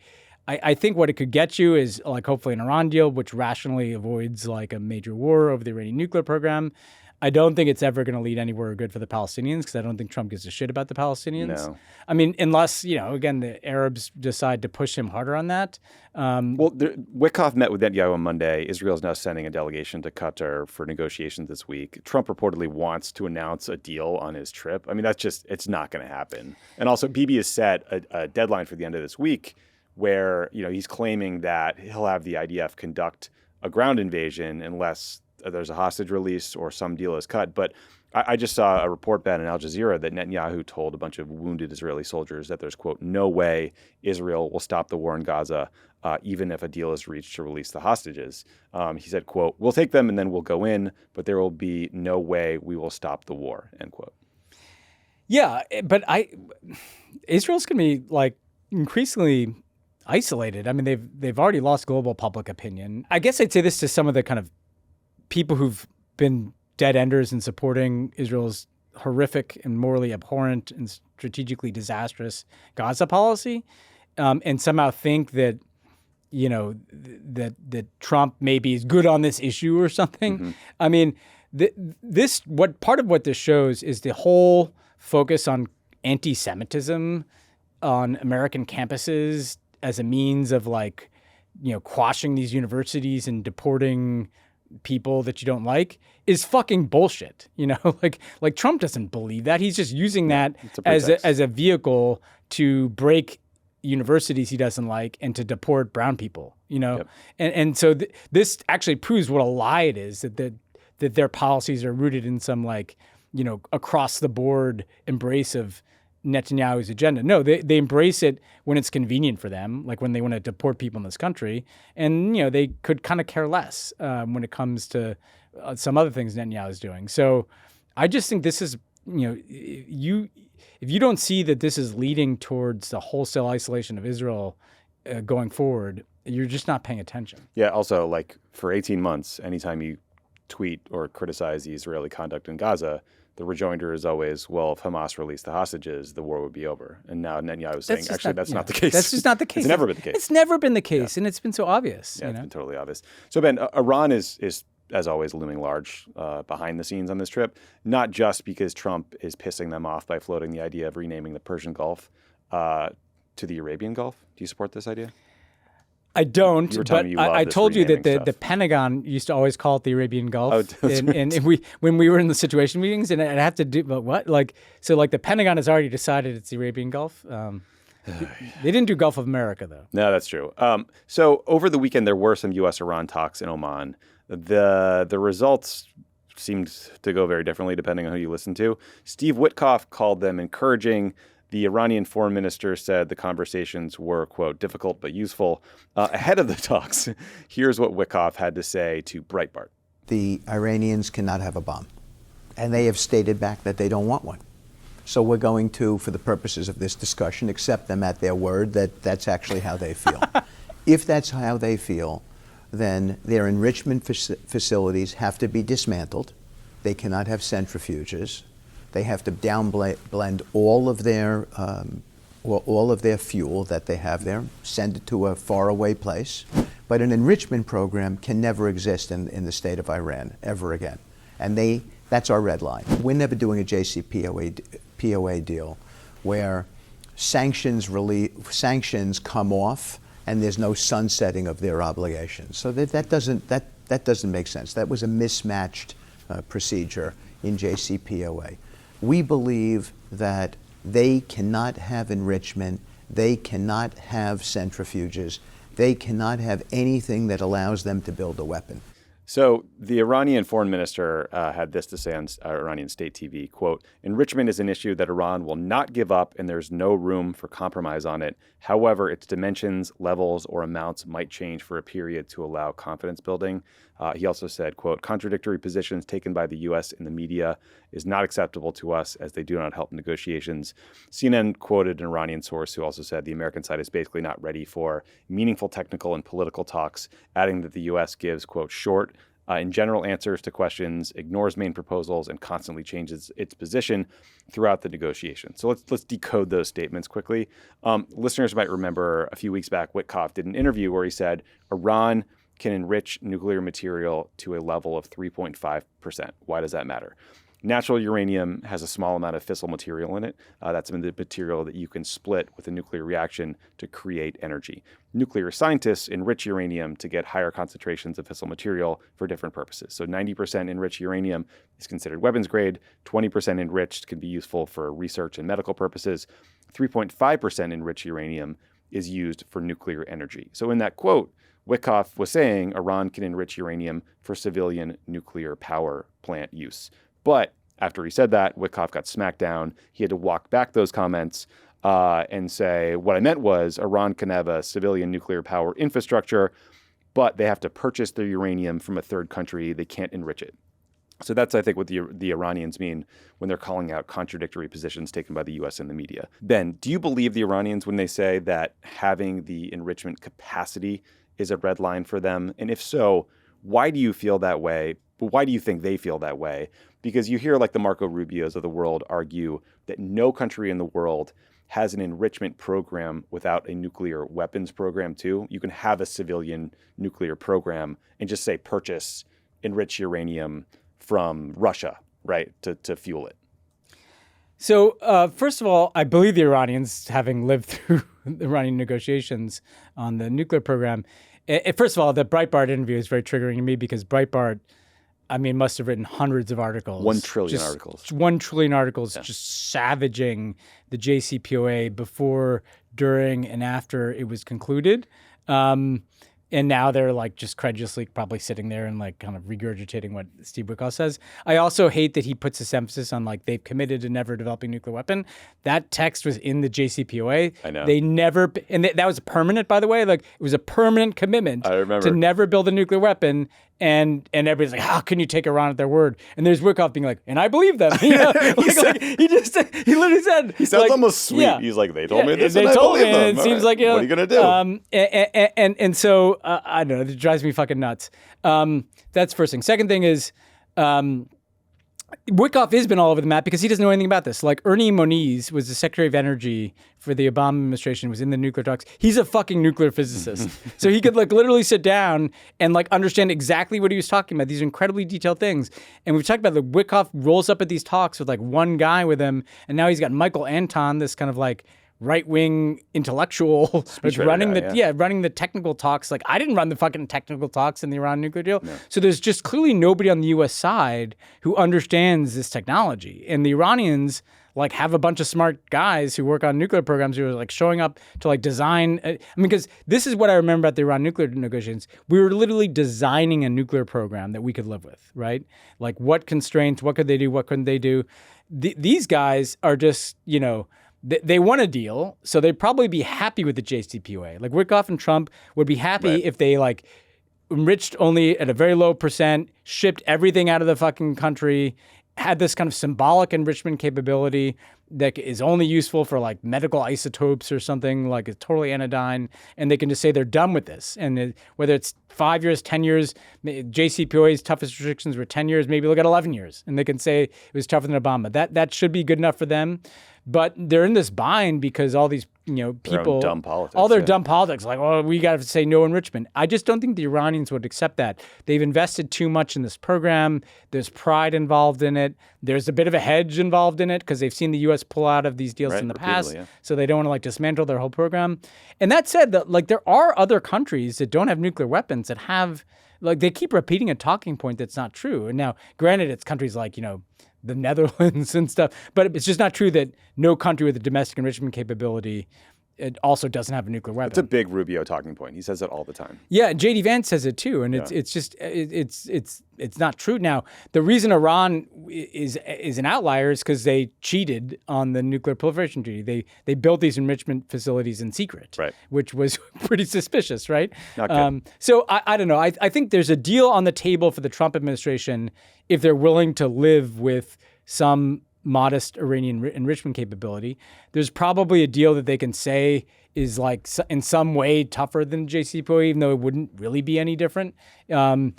Speaker 2: I think what it could get you is like hopefully an Iran deal, which rationally avoids like a major war over the Iranian nuclear program. I don't think it's ever going to lead anywhere good for the Palestinians because I don't think Trump gives a shit about the Palestinians. No. I mean, unless, again, the Arabs decide to push him harder on that.
Speaker 1: Witkoff met with Netanyahu on Monday. Israel is now sending a delegation to Qatar for negotiations this week. Trump reportedly wants to announce a deal on his trip. I mean, it's not going to happen. And also, Bibi has set a deadline for the end of this week where, he's claiming that he'll have the IDF conduct a ground invasion unless there's a hostage release or some deal is cut. But I just saw a report, Ben, in Al Jazeera that Netanyahu told a bunch of wounded Israeli soldiers that there's, quote, no way Israel will stop the war in Gaza, even if a deal is reached to release the hostages. He said, quote, we'll take them and then we'll go in, but there will be no way we will stop the war, end quote.
Speaker 2: Yeah, but Israel's going to be like increasingly isolated. I mean, they've already lost global public opinion. I guess I'd say this to some of the kind of people who've been dead enders in supporting Israel's horrific and morally abhorrent and strategically disastrous Gaza policy, and somehow think that, that Trump maybe is good on this issue or something. Mm-hmm. I mean, part of what this shows is the whole focus on anti-Semitism on American campuses as a means of like, quashing these universities and deporting people that you don't like is fucking bullshit. Like Trump doesn't believe that. He's just using that as a vehicle to break universities he doesn't like and to deport brown people, Yep. And so this actually proves what a lie it is that their policies are rooted in some like, across the board embrace of Netanyahu's agenda. No, they embrace it when it's convenient for them, like when they want to deport people in this country. And, they could kind of care less when it comes to some other things Netanyahu is doing. So I just think this is, if you don't see that this is leading towards the wholesale isolation of Israel going forward, you're just not paying attention.
Speaker 1: Yeah. Also, like for 18 months, anytime you tweet or criticize the Israeli conduct in Gaza, the rejoinder is always, well, if Hamas released the hostages, the war would be over. And now Netanyahu is saying, actually, that's not the case.
Speaker 2: That's just not the case.
Speaker 1: It's never been the case.
Speaker 2: It's never been the case, and it's been so obvious.
Speaker 1: Yeah, it's been totally obvious. So, Ben, Iran is as always, looming large behind the scenes on this trip, not just because Trump is pissing them off by floating the idea of renaming the Persian Gulf to the Arabian Gulf. Do you support this idea?
Speaker 2: I don't, but I told you that the
Speaker 1: stuff.
Speaker 2: Pentagon used to always call it the Arabian Gulf.
Speaker 1: Oh,
Speaker 2: and when we were in the situation meetings, and I'd have to do, but what? So the Pentagon has already decided it's the Arabian Gulf. They didn't do Gulf of America, though.
Speaker 1: No, that's true. So over the weekend, there were some U.S.-Iran talks in Oman. The results seemed to go very differently depending on who you listen to. Steve Witkoff called them encouraging. The Iranian foreign minister said the conversations were, quote, difficult but useful. Ahead of the talks, here's what Witkoff had to say to Breitbart.
Speaker 5: The Iranians cannot have a bomb, and they have stated back that they don't want one. So we're going to, for the purposes of this discussion, accept them at their word that that's actually how they feel. If that's how they feel, then their enrichment facilities have to be dismantled. They cannot have centrifuges. They have to blend all of their fuel that they have there, send it to a faraway place. But an enrichment program can never exist in the state of Iran ever again. And that's our red line. We're never doing a JCPOA deal where sanctions come off and there's no sunsetting of their obligations. So that doesn't make sense. That was a mismatched procedure in JCPOA. We believe that they cannot have enrichment, they cannot have centrifuges, they cannot have anything that allows them to build a weapon.
Speaker 1: So the Iranian foreign minister had this to say on Iranian state TV, quote, enrichment is an issue that Iran will not give up and there's no room for compromise on it. However, its dimensions, levels, or amounts might change for a period to allow confidence building. He also said, quote, contradictory positions taken by the U.S. in the media is not acceptable to us as they do not help negotiations. CNN quoted an Iranian source who also said the American side is basically not ready for meaningful technical and political talks, adding that the U.S. gives, quote, short, in general answers to questions, ignores main proposals, and constantly changes its position throughout the negotiation. So let's decode those statements quickly. Listeners might remember a few weeks back, Witkoff did an interview where he said Iran can enrich nuclear material to a level of 3.5%. Why does that matter? Natural uranium has a small amount of fissile material in it. That's the material that you can split with a nuclear reaction to create energy. Nuclear scientists enrich uranium to get higher concentrations of fissile material for different purposes. So 90% enriched uranium is considered weapons grade. 20% enriched can be useful for research and medical purposes. 3.5% enriched uranium is used for nuclear energy. So in that quote, Witkoff was saying Iran can enrich uranium for civilian nuclear power plant use. But after he said that, Witkoff got smacked down. He had to walk back those comments and say, what I meant was Iran can have a civilian nuclear power infrastructure, but they have to purchase their uranium from a third country. They can't enrich it. So that's, I think, what the Iranians mean when they're calling out contradictory positions taken by the U.S. and the media. Ben, do you believe the Iranians when they say that having the enrichment capacity is a red line for them? And if so, why do you feel that way? Why do you think they feel that way? Because you hear like the Marco Rubios of the world argue that no country in the world has an enrichment program without a nuclear weapons program too. You can have a civilian nuclear program and just say purchase enriched uranium from Russia, right, to fuel it.
Speaker 2: So first of all, I believe the Iranians, having lived through the Iranian negotiations on the nuclear program. First of all, the Breitbart interview is very triggering to me because Breitbart, must have written hundreds of articles.
Speaker 1: 1 trillion articles.
Speaker 2: 1 trillion articles just savaging the JCPOA before, during, and after it was concluded. And now they're like just credulously probably sitting there and like kind of regurgitating what Steve Witkoff says. I also hate that he puts this emphasis on like they've committed to never developing a nuclear weapon. That text was in the JCPOA.
Speaker 1: I know.
Speaker 2: They never, and that was permanent, by the way. Like it was a permanent commitment
Speaker 1: I remember.
Speaker 2: to never build a nuclear weapon. And everybody's like, how can you take Iran at their word? And there's Witkoff being like, and I believe them. You know? He literally said,
Speaker 1: he sounds almost sweet. Yeah. He's like, they told me this,
Speaker 2: they
Speaker 1: and
Speaker 2: told
Speaker 1: I believe
Speaker 2: me,
Speaker 1: them.
Speaker 2: it seems like, you know,
Speaker 1: what are you gonna do?
Speaker 2: And so I don't know. It drives me fucking nuts. That's first thing. Second thing is, Witkoff has been all over the map because he doesn't know anything about this. Like Ernie Moniz was the Secretary of Energy for the Obama administration, was in the nuclear talks. He's a fucking nuclear physicist. So he could like literally sit down and like understand exactly what he was talking about, these incredibly detailed things. And we've talked about the Witkoff rolls up at these talks with like one guy with him. And now he's got Michael Anton, this kind of like right-wing intellectual running running the technical talks. Like I didn't run the fucking technical talks in the Iran nuclear deal. No. So there's just clearly nobody on the US side who understands this technology. And the Iranians like have a bunch of smart guys who work on nuclear programs who are like showing up to like design. I mean, because this is what I remember about the Iran nuclear negotiations. We were literally designing a nuclear program that we could live with, right? Like what constraints, what could they do, what couldn't they do? These guys are just, you know, they want a deal, so they'd probably be happy with the JCPOA. Like Witkoff and Trump would be happy if they like enriched only at a very low percent, shipped everything out of the fucking country, had this kind of symbolic enrichment capability that is only useful for like medical isotopes or something, like it's totally anodyne, and they can just say they're done with this. And whether it's 5 years, 10 years, JCPOA's toughest restrictions were 10 years, maybe look at 11 years, and they can say it was tougher than Obama. That should be good enough for them. But they're in this bind because all these, you know, people,
Speaker 1: dumb politics,
Speaker 2: all their dumb politics, like, oh, we got to say no enrichment. I just don't think the Iranians would accept that. They've invested too much in this program. There's pride involved in it. There's a bit of a hedge involved in it because they've seen the U.S. pull out of these deals in the past. So they don't want to like dismantle their whole program. And that said, that like there are other countries that don't have nuclear weapons that have, like they keep repeating a talking point that's not true. And now, granted, it's countries like, you know, the Netherlands and stuff, but it's just not true that no country with a domestic enrichment capability it also doesn't have a nuclear weapon.
Speaker 1: It's a big Rubio talking point. He says it all the time.
Speaker 2: Yeah, J.D. Vance says it too, and it's just it's not true. Now, the reason Iran is an outlier is because they cheated on the nuclear proliferation treaty. They built these enrichment facilities in secret,
Speaker 1: right,
Speaker 2: which was pretty suspicious, right?
Speaker 1: Not good.
Speaker 2: So I don't know. I think there's a deal on the table for the Trump administration if they're willing to live with some modest Iranian enrichment capability. There's probably a deal that they can say is like in some way tougher than JCPOA, even though it wouldn't really be any different. And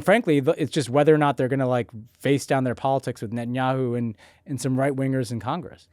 Speaker 2: frankly, it's just whether or not they're going to like face down their politics with Netanyahu and some right wingers in Congress.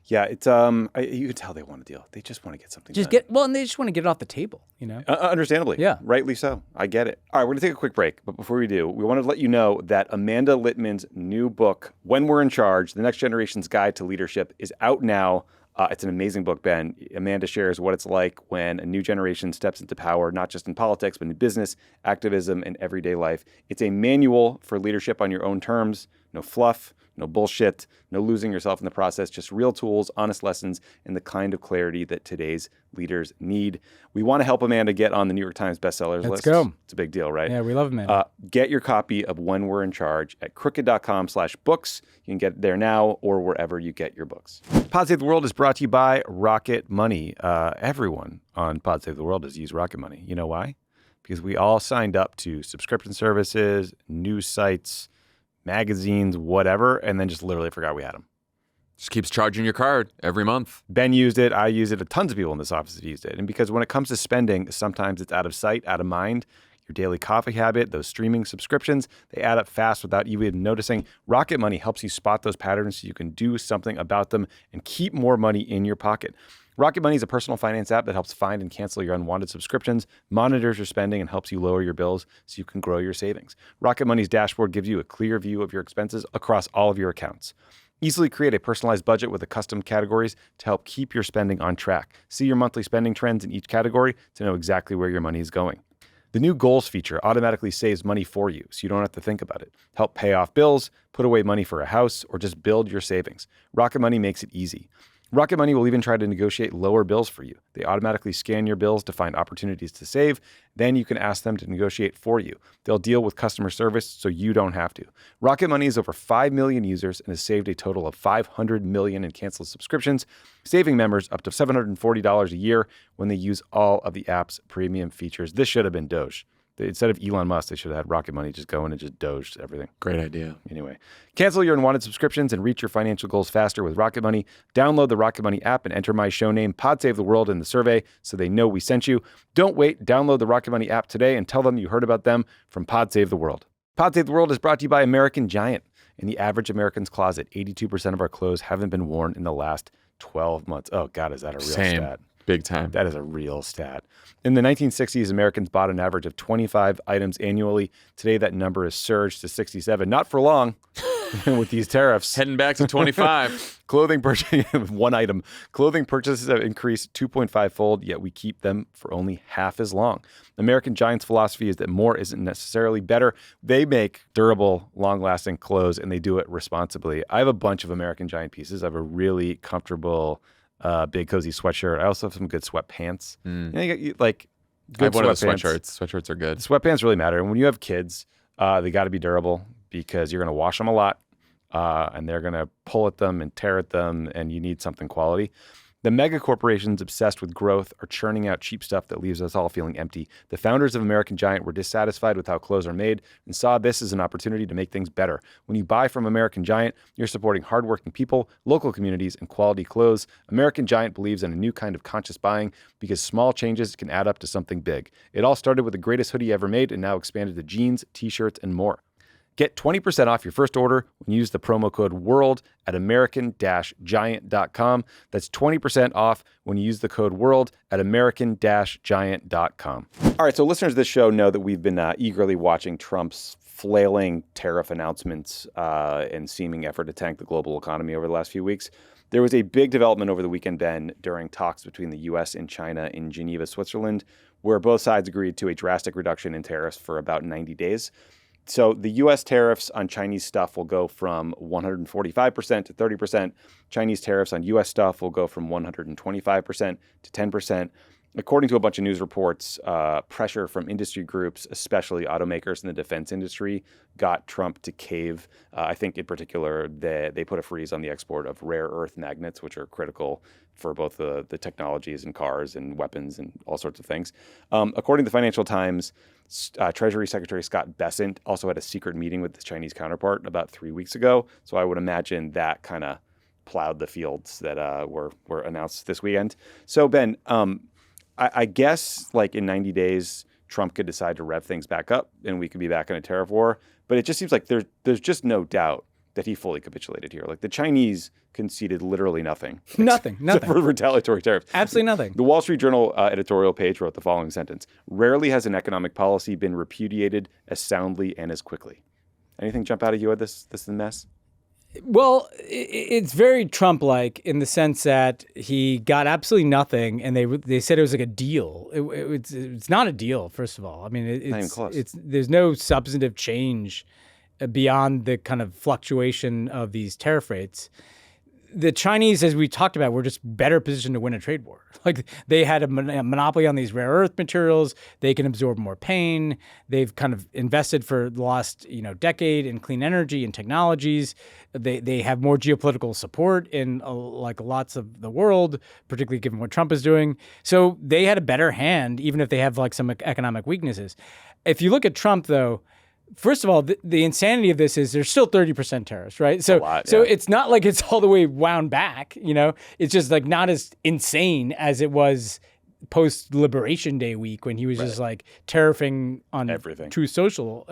Speaker 1: Yeah, it's you could tell they want a deal. They just want to get something done.
Speaker 2: And they just want to get it off the table, you know?
Speaker 1: Understandably.
Speaker 2: Yeah.
Speaker 1: Rightly so. I get it. All right, we're going to take a quick break. But before we do, we want to let you know that Amanda Littman's new book, When We're in Charge, The Next Generation's Guide to Leadership, is out now. It's an amazing book, Ben. Amanda shares what it's like when a new generation steps into power, not just in politics, but in business, activism, and everyday life. It's a manual for leadership on your own terms. No fluff, no bullshit, no losing yourself in the process, just real tools, honest lessons, and the kind of clarity that today's leaders need. We want to help Amanda get on the New York Times bestsellers list.
Speaker 2: Let's go.
Speaker 1: It's a big deal, right?
Speaker 2: Yeah, we love Amanda.
Speaker 1: Get your copy of When We're in Charge at crooked.com/books. You can get it there now or wherever you get your books. Pod Save the World is brought to you by Rocket Money. Everyone on Pod Save the World has used Rocket Money. You know why? Because we all signed up to subscription services, news sites, magazines, whatever, and then just literally forgot we had them.
Speaker 6: Just keeps charging your card every month.
Speaker 1: Ben used it. I used it. Tons of people in this office have used it. And because when it comes to spending, sometimes it's out of sight, out of mind. Your daily coffee habit, those streaming subscriptions, they add up fast without you even noticing. Rocket Money helps you spot those patterns so you can do something about them and keep more money in your pocket. Rocket Money is a personal finance app that helps find and cancel your unwanted subscriptions, monitors your spending, and helps you lower your bills so you can grow your savings. Rocket Money's dashboard gives you a clear view of your expenses across all of your accounts. Easily create a personalized budget with the custom categories to help keep your spending on track. See your monthly spending trends in each category to know exactly where your money is going. The new Goals feature automatically saves money for you, so you don't have to think about it. Help pay off bills, put away money for a house, or just build your savings. Rocket Money makes it easy. Rocket Money will even try to negotiate lower bills for you. They automatically scan your bills to find opportunities to save. Then you can ask them to negotiate for you. They'll deal with customer service so you don't have to. Rocket Money has over 5 million users and has saved a total of $500 million in canceled subscriptions, saving members up to $740 a year when they use all of the app's premium features. This should have been Doge. Instead of Elon Musk, they should have had Rocket Money just go in and just doge everything.
Speaker 6: Great idea.
Speaker 1: Anyway, cancel your unwanted subscriptions and reach your financial goals faster with Rocket Money. Download the Rocket Money app and enter my show name, Pod Save the World, in the survey so they know we sent you. Don't wait. Download the Rocket Money app today and tell them you heard about them from Pod Save the World. Pod Save the World is brought to you by American Giant. In the average American's closet, 82% of our clothes haven't been worn in the last 12 months. Oh, God, is that a real stat?
Speaker 6: Big time.
Speaker 1: That is a real stat. In the 1960s, Americans bought an average of 25 items annually. Today, that number has surged to 67. Not for long with these tariffs.
Speaker 6: Heading back to 25.
Speaker 1: Clothing purchasing, one item. Clothing purchases have increased 2.5-fold, yet we keep them for only half as long. American Giant's philosophy is that more isn't necessarily better. They make durable, long-lasting clothes, and they do it responsibly. I have a bunch of American Giant pieces. I have a really comfortable big cozy sweatshirt. I also have some good sweatpants. Like good
Speaker 6: I have one of
Speaker 1: sweatpants.
Speaker 6: those sweatshirts. Sweatshirts are good.
Speaker 1: Sweatpants really matter. And when you have kids, they got to be durable because you're going to wash them a lot and they're going to pull at them and tear at them, and you need something quality. The mega corporations obsessed with growth are churning out cheap stuff that leaves us all feeling empty. The founders of American Giant were dissatisfied with how clothes are made and saw this as an opportunity to make things better. When you buy from American Giant, you're supporting hardworking people, local communities, and quality clothes. American Giant believes in a new kind of conscious buying because small changes can add up to something big. It all started with the greatest hoodie ever made and now expanded to jeans, t-shirts, and more. Get 20% off your first order when you use the promo code WORLD at American-Giant.com. That's 20% off when you use the code WORLD at American-Giant.com. All right, so listeners of this show know that we've been eagerly watching Trump's flailing tariff announcements and seeming effort to tank the global economy over the last few weeks. There was a big development over the weekend, Ben, during talks between the U.S. and China in Geneva, Switzerland, where both sides agreed to a drastic reduction in tariffs for about 90 days. So the U.S. tariffs on Chinese stuff will go from 145% to 30%. Chinese tariffs on U.S. stuff will go from 125% to 10%. According to a bunch of news reports, pressure from industry groups, especially automakers in the defense industry, got Trump to cave. I think in particular, they put a freeze on the export of rare earth magnets, which are critical for both the technologies in cars and weapons and all sorts of things. According to the Financial Times, Treasury Secretary Scott Bessent also had a secret meeting with his Chinese counterpart about 3 weeks ago. So I would imagine that kind of plowed the fields that were announced this weekend. So Ben, I guess like in 90 days, Trump could decide to rev things back up and we could be back in a tariff war. But it just seems like there's just no doubt that he fully capitulated here. Like the Chinese conceded literally nothing.
Speaker 2: Nothing.
Speaker 1: For retaliatory tariffs.
Speaker 2: Absolutely nothing.
Speaker 1: The Wall Street Journal editorial page wrote the following sentence: "Rarely has an economic policy been repudiated as soundly and as quickly." Anything jump out at you at this mess?
Speaker 2: Well, it's very Trump-like in the sense that he got absolutely nothing, and they said it was like a deal. It's not a deal, first of all. I mean,
Speaker 1: Not even close.
Speaker 2: There's no substantive change beyond the kind of fluctuation of these tariff rates. The Chinese, as we talked about, were just better positioned to win a trade war. Like they had a monopoly on these rare earth materials. They can absorb more pain. They've kind of invested for the last decade in clean energy and technologies. They have more geopolitical support in like lots of the world, particularly given what Trump is doing. So they had a better hand, even if they have like some economic weaknesses. If you look at Trump, though, first of all, the insanity of this is there's still 30% tariffs, right? So, so it's not like it's all the way wound back, It's just like not as insane as it was post-Liberation Day week when he was just like tariffing on
Speaker 1: everything.
Speaker 2: True Social.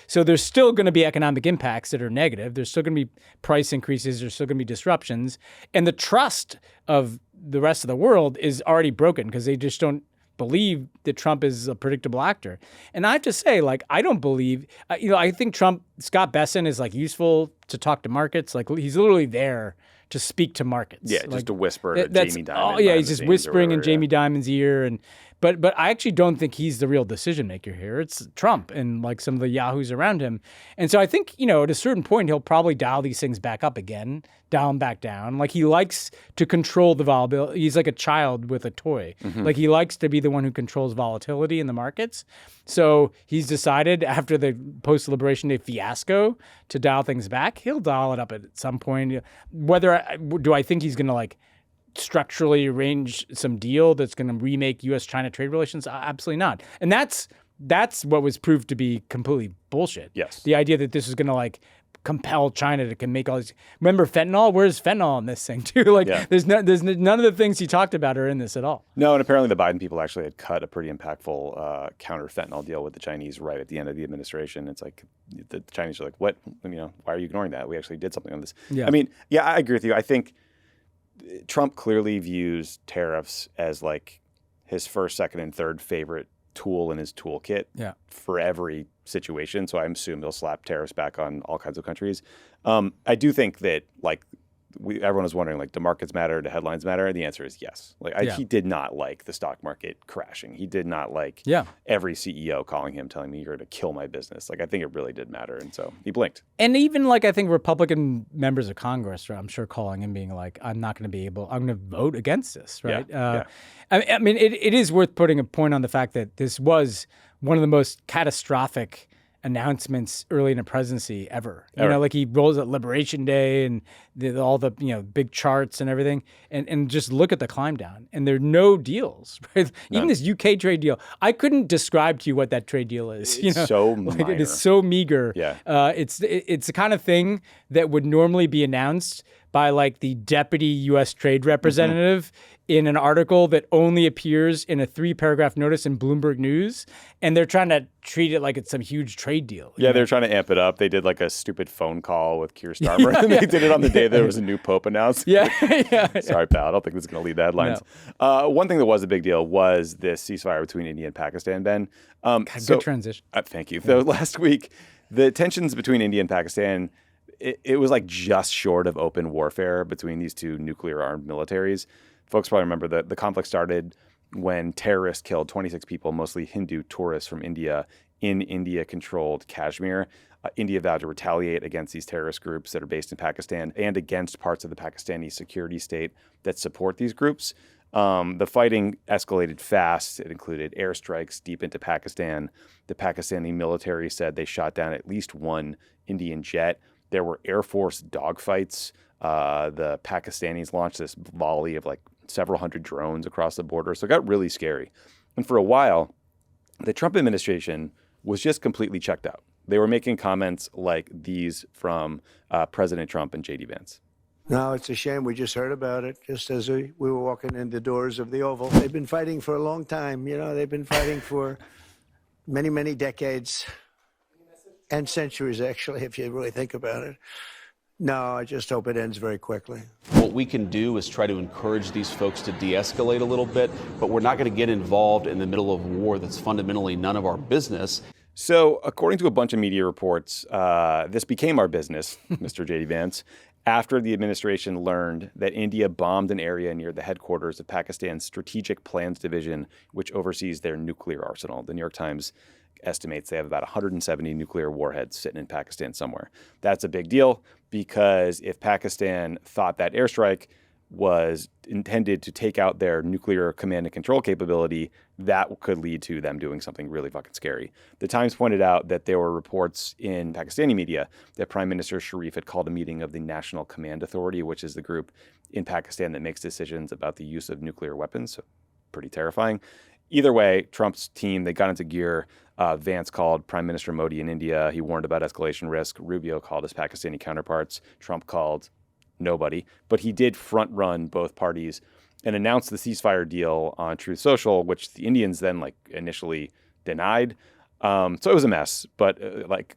Speaker 2: So there's still going to be economic impacts that are negative. There's still going to be price increases. There's still going to be disruptions. And the trust of the rest of the world is already broken because they just don't believe that Trump is a predictable actor. And I have to say, like, I don't believe, I think Scott Bessent is like useful to talk to markets. Like he's literally there to speak to markets.
Speaker 1: Yeah,
Speaker 2: like,
Speaker 1: just to whisper to Jamie Dimon.
Speaker 2: Oh yeah, he's just whispering in Jamie Dimon's ear. But I actually don't think he's the real decision maker here. It's Trump and like some of the yahoos around him. And so I think, at a certain point, he'll probably dial these things back up again, dial them back down. Like he likes to control the volatility. He's like a child with a toy. Mm-hmm. Like he likes to be the one who controls volatility in the markets. So he's decided after the post-Liberation Day fiasco to dial things back. He'll dial it up at some point. Do I think he's going to like structurally arrange some deal that's going to remake U.S.-China trade relations? Absolutely not. And that's that's what was proved to be completely bullshit.
Speaker 1: Yes.
Speaker 2: The idea that this was going to like compel China to can make all these. Remember fentanyl? Where's fentanyl in this thing too? Like, there's none of the things he talked about are in this at all.
Speaker 1: No, and apparently the Biden people actually had cut a pretty impactful counter fentanyl deal with the Chinese right at the end of the administration. It's like the Chinese are like, what? Why are you ignoring that? We actually did something on this.
Speaker 2: Yeah.
Speaker 1: I mean, yeah, I agree with you. I think Trump clearly views tariffs as like his first, second, and third favorite tool in his toolkit for every situation. So I assume he'll slap tariffs back on all kinds of countries. I do think that like everyone was wondering, like, do markets matter? Do headlines matter? And the answer is yes. He did not like the stock market crashing. He did not like every CEO calling him, telling me you're going to kill my business. Like, I think it really did matter. And so he blinked.
Speaker 2: And even like, I think Republican members of Congress are, I'm sure, calling him being like, I'm going to vote against this. Right. I mean, it is worth putting a point on the fact that this was one of the most catastrophic announcements early in a presidency ever. You know, like he rolls at Liberation Day and all the big charts and everything, and just look at the climb down. And there are no deals. Right? Even this UK trade deal, I couldn't describe to you what that trade deal is.
Speaker 1: It's so minor.
Speaker 2: It is so meager.
Speaker 1: Yeah.
Speaker 2: It's the kind of thing that would normally be announced by like the deputy U.S. trade representative in an article that only appears in a 3-paragraph notice in Bloomberg News, and they're trying to treat it like it's some huge trade deal.
Speaker 1: Yeah, they're trying to amp it up. They did like a stupid phone call with Keir Starmer, and they did it on the day there was a new pope announced. Sorry, pal, I don't think this is going to lead the headlines. No. One thing that was a big deal was this ceasefire between India and Pakistan, Ben.
Speaker 2: Good transition.
Speaker 1: Thank you. So last week, the tensions between India and Pakistan, it was like just short of open warfare between these two nuclear-armed militaries. Folks probably remember that the conflict started when terrorists killed 26 people, mostly Hindu tourists from India, in India-controlled Kashmir. India vowed to retaliate against these terrorist groups that are based in Pakistan and against parts of the Pakistani security state that support these groups. The fighting escalated fast. It included airstrikes deep into Pakistan. The Pakistani military said they shot down at least one Indian jet. There were Air Force dogfights. The Pakistanis launched this volley of like several hundred drones across the border. So it got really scary. And for a while, the Trump administration was just completely checked out. They were making comments like these from President Trump and J.D. Vance.
Speaker 4: No, it's a shame. We just heard about it just as we were walking in the doors of the Oval. They've been fighting for a long time. They've been fighting for many, many decades and centuries, actually, if you really think about it. No, I just hope it ends very quickly.
Speaker 7: What we can do is try to encourage these folks to de-escalate a little bit, but we're not going to get involved in the middle of war that's fundamentally none of our business.
Speaker 1: So, according to a bunch of media reports, this became our business, Mr. J.D. Vance, after the administration learned that India bombed an area near the headquarters of Pakistan's Strategic Plans Division, which oversees their nuclear arsenal. The New York Times estimates they have about 170 nuclear warheads sitting in Pakistan somewhere. That's a big deal because if Pakistan thought that airstrike was intended to take out their nuclear command and control capability, that could lead to them doing something really fucking scary. The Times pointed out that there were reports in Pakistani media that Prime Minister Sharif had called a meeting of the National Command Authority, which is the group in Pakistan that makes decisions about the use of nuclear weapons. So pretty terrifying. Either way, Trump's team, they got into gear. Vance called Prime Minister Modi in India. He warned about escalation risk. Rubio called his Pakistani counterparts. Trump called nobody. But he did front run both parties and announced the ceasefire deal on Truth Social, which the Indians then initially denied. So it was a mess, but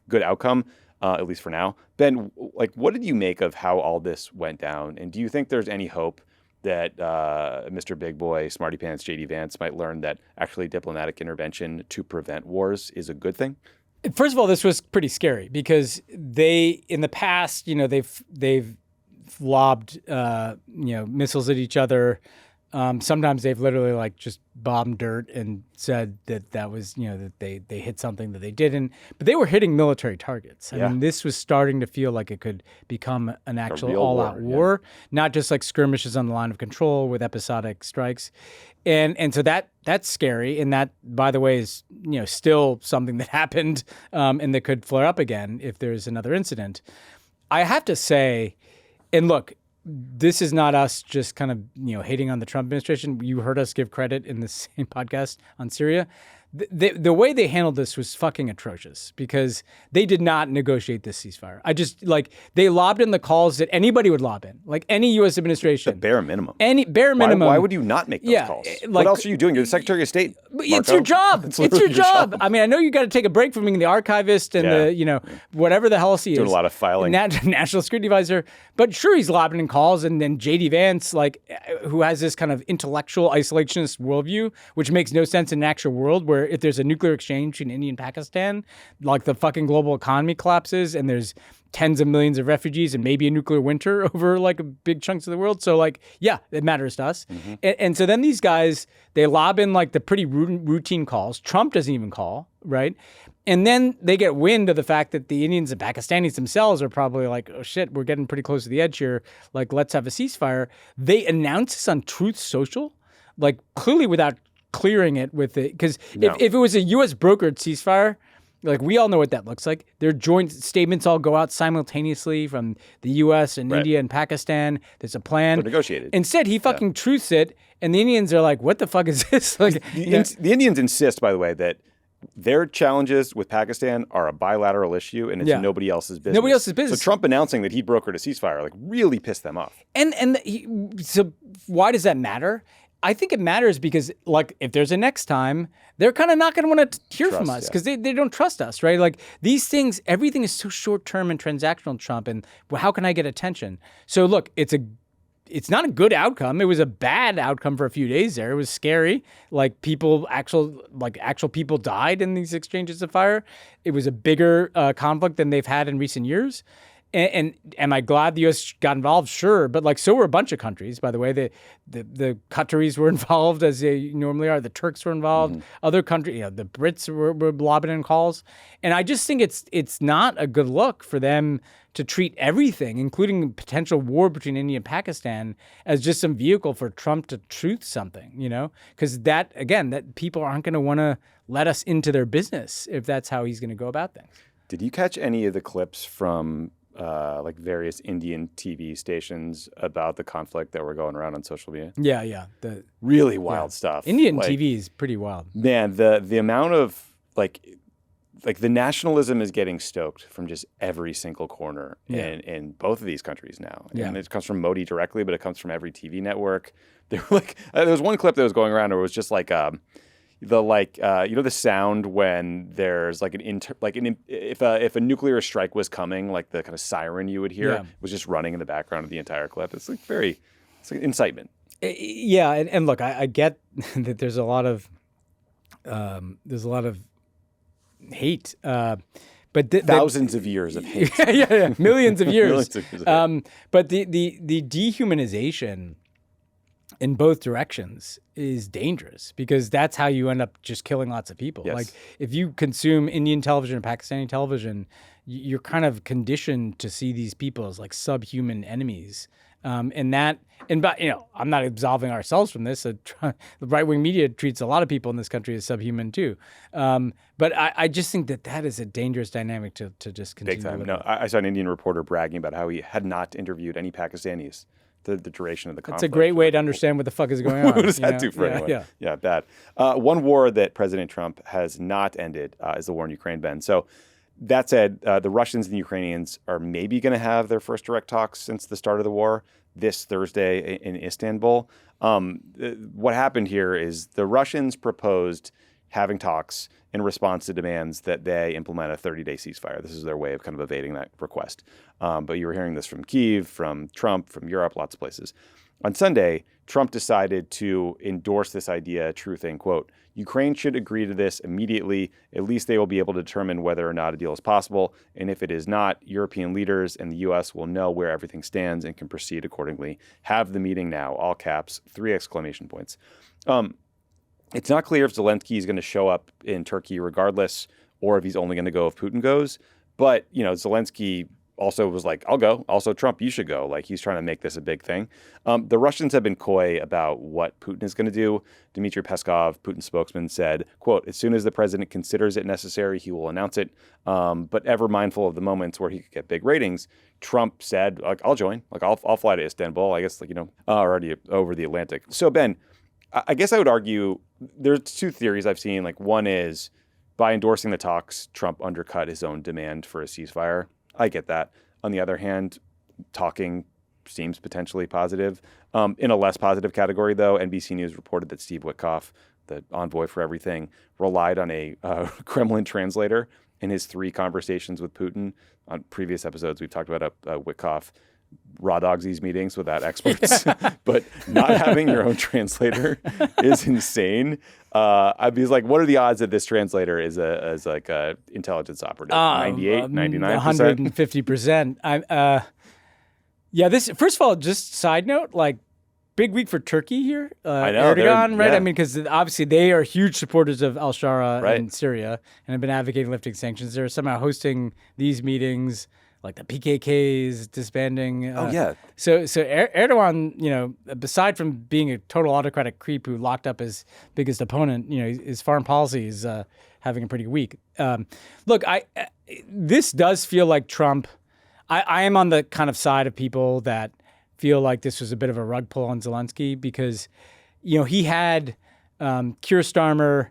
Speaker 1: good outcome, at least for now. Ben, what did you make of how all this went down? And do you think there's any hope that Mr. Big Boy, Smarty Pants, J.D. Vance might learn that actually diplomatic intervention to prevent wars is a good thing?
Speaker 2: First of all, this was pretty scary because they, in the past, they've lobbed, missiles at each other. Sometimes they've literally just bombed dirt and said that was, that they hit something that they didn't. But they were hitting military targets. I mean, this was starting to feel like it could become an actual all-out war, not just like skirmishes on the line of control with episodic strikes. And so that's scary. And that, by the way, is still something that happened and that could flare up again if there's another incident. I have to say, and look, this is not us just kind of, hating on the Trump administration. You heard us give credit in the same podcast on Syria. the way they handled this was fucking atrocious because they did not negotiate this ceasefire. They lobbed in the calls that anybody would lob in, like any U.S. administration.
Speaker 1: The bare minimum.
Speaker 2: Any bare minimum.
Speaker 1: Why would you not make those calls? What else are you doing? You're the Secretary of State.
Speaker 2: It's your job. It's your job. I mean, I know you got to take a break from being the archivist and whatever the hell he is.
Speaker 1: Doing a lot of filing.
Speaker 2: National Security Advisor. But sure, he's lobbing in calls, and then J.D. Vance, who has this kind of intellectual isolationist worldview, which makes no sense in an actual world where if there's a nuclear exchange between India and Pakistan, the fucking global economy collapses and there's tens of millions of refugees and maybe a nuclear winter over big chunks of the world. So it matters to us. Mm-hmm. And so then these guys, they lob in the pretty routine calls. Trump doesn't even call, right? And then they get wind of the fact that the Indians and Pakistanis themselves are probably oh shit, we're getting pretty close to the edge here. Let's have a ceasefire. They announce this on Truth Social, clearly without clearing it with it. Because if it was a U.S. brokered ceasefire, we all know what that looks like. Their joint statements all go out simultaneously from the U.S. and India and Pakistan. There's a plan.
Speaker 1: They're negotiated.
Speaker 2: Instead, he fucking truths it, and the Indians are like, what the fuck is this?
Speaker 1: The Indians insist, by the way, that their challenges with Pakistan are a bilateral issue, and it's nobody else's business.
Speaker 2: Nobody else's business.
Speaker 1: So Trump announcing that he brokered a ceasefire really pissed them off.
Speaker 2: So why does that matter? I think it matters because, if there's a next time, they're kind of not going to want to hear from us because they don't trust us, right? These things, everything is so short-term and transactional, Trump, and how can I get attention? So look, it's not a good outcome. It was a bad outcome for a few days there. It was scary. Actual people died in these exchanges of fire. It was a bigger conflict than they've had in recent years. And am I glad the U.S. got involved? Sure, but so were a bunch of countries. By the way, the Qataris were involved as they normally are. The Turks were involved. Mm-hmm. Other countries, the Brits were lobbing in calls. And I just think it's not a good look for them to treat everything, including potential war between India and Pakistan, as just some vehicle for Trump to truth something. Because that people aren't going to want to let us into their business if that's how he's going to go about things.
Speaker 1: Did you catch any of the clips from various Indian TV stations about the conflict that were going around on social media?
Speaker 2: Yeah.
Speaker 1: Really wild stuff.
Speaker 2: Indian TV is pretty wild.
Speaker 1: Man, the amount of the nationalism is getting stoked from just every single corner in both of these countries now.
Speaker 2: Yeah.
Speaker 1: And it comes from Modi directly, but it comes from every TV network. There was one clip that was going around where it was just the sound when there's if a nuclear strike was coming, the kind of siren you would hear was just running in the background of the entire clip. It's incitement.
Speaker 2: Yeah, and look, I get that there's a lot of hate, but
Speaker 1: thousands of years of hate.
Speaker 2: yeah, millions of years.
Speaker 1: Millions of years of hate.
Speaker 2: But the dehumanization in both directions is dangerous because that's how you end up just killing lots of people.
Speaker 1: Yes.
Speaker 2: If you consume Indian television or Pakistani television, you're kind of conditioned to see these people as subhuman enemies. I'm not absolving ourselves from this. The right-wing media treats a lot of people in this country as subhuman too. But I just think that is a dangerous dynamic to just continue.
Speaker 1: Big time. No, I saw an Indian reporter bragging about how he had not interviewed any Pakistanis the duration of the conflict.
Speaker 2: It's a great way to understand what the fuck is going on.
Speaker 1: What does that do for anyone? Yeah, bad. One war that President Trump has not ended is the war in Ukraine, Ben. So that said, the Russians and the Ukrainians are maybe going to have their first direct talks since the start of the war this Thursday in Istanbul. What happened here is the Russians proposed having talks in response to demands that they implement a 30-day ceasefire. This is their way of kind of evading that request. But you were hearing this from Kyiv, from Trump, from Europe, lots of places. On Sunday, Trump decided to endorse this idea, truthing, quote, Ukraine should agree to this immediately. At least they will be able to determine whether or not a deal is possible. And if it is not, European leaders and the U.S. will know where everything stands and can proceed accordingly. Have the meeting now, all caps, 3 exclamation points. It's not clear if Zelensky is going to show up in Turkey regardless, or if he's only going to go if Putin goes. But, Zelensky also was like, I'll go. Also, Trump, you should go. He's trying to make this a big thing. The Russians have been coy about what Putin is going to do. Dmitry Peskov, Putin's spokesman, said, quote, as soon as the president considers it necessary, he will announce it. But ever mindful of the moments where he could get big ratings, Trump said, I'll join. I'll fly to Istanbul, I guess, already over the Atlantic. So, Ben, I guess I would argue there's two theories I've seen. Like one is by endorsing the talks, Trump undercut his own demand for a ceasefire. I get that. On the other hand, talking seems potentially positive. In a less positive category, though, NBC News reported that Steve Witkoff, the envoy for everything, relied on a Kremlin translator in his 3 conversations with Putin. On previous episodes, we've talked about Witkoff raw dogs these meetings without experts, but not having your own translator is insane. I'd be like, what are the odds that this translator is like a intelligence operative? 98, 99%?
Speaker 2: 150%. Yeah, this, first of all, just side note, like, big week for Turkey here.
Speaker 1: I know,
Speaker 2: Erdogan, right?
Speaker 1: yeah.
Speaker 2: I mean, because obviously they are huge supporters of al-Shara
Speaker 1: Right.
Speaker 2: in Syria and have been advocating lifting sanctions. They're somehow hosting these meetings, like the PKK's disbanding.
Speaker 1: Oh, yeah.
Speaker 2: So Erdogan, you know, aside from being a total autocratic creep who locked up his biggest opponent, you know, his foreign policy is having a pretty good week. Look, this does feel like Trump. I am on the kind of side of people that feel like this was a bit of a rug pull on Zelensky because, you know, he had Keir Starmer,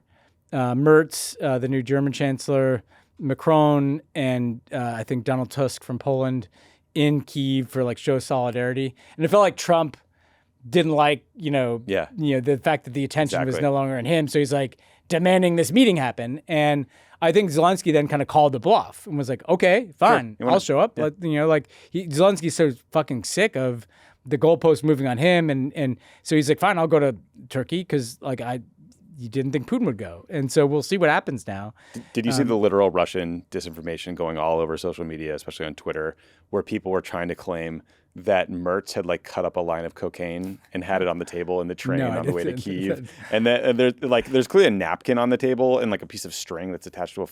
Speaker 2: Merz, the new German chancellor, Macron, and I think Donald Tusk from Poland in Kyiv for like show solidarity. And it felt like Trump didn't like, the fact that the attention was no longer on him. So he's like demanding this meeting happen. And I think Zelensky then kind of called the bluff and was like, okay, fine,
Speaker 1: Sure.
Speaker 2: I'll show up. Yeah. Zelensky's so fucking sick of the goalposts moving on him. And so he's like, fine, I'll go to Turkey because you didn't think Putin would go. And so we'll see what happens now.
Speaker 1: Did you see the literal Russian disinformation going all over social media, especially on Twitter, where people were trying to claim that Merz had like cut up a line of cocaine and had it on the table in the train on the way to Kyiv, and there's clearly a napkin on the table and like a piece of string that's attached to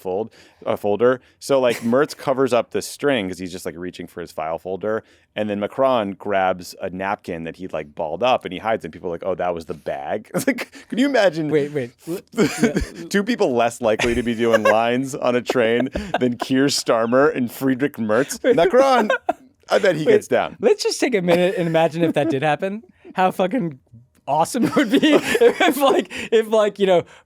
Speaker 1: a folder. So like Merz covers up the string because he's just like reaching for his file folder, and then Macron grabs a napkin that he like balled up and he hides, and people are like, oh, that was the bag. It's like, can you imagine?
Speaker 2: Wait.
Speaker 1: Two people less likely to be doing lines on a train than Keir Starmer and Friedrich Merz. Macron. I bet he gets down.
Speaker 2: Let's just take a minute and imagine if that did happen. How fucking awesome it would be if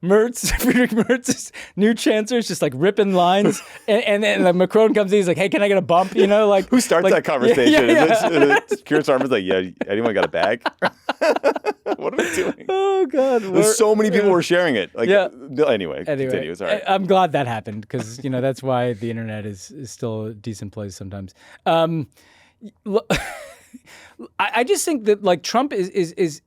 Speaker 2: Merz, Friedrich Merz's new chancellor is just like ripping lines, and then Macron comes in, he's like, hey, can I get a bump? You know, like
Speaker 1: who starts that conversation?
Speaker 2: Yeah.
Speaker 1: Keir Starmer's like, yeah, anyone got a bag? What are we doing?
Speaker 2: Oh God,
Speaker 1: there's so many people were sharing it. Like, Anyway, continue. Sorry.
Speaker 2: I'm glad that happened because that's why the internet is still a decent place sometimes. I just think that like Trump is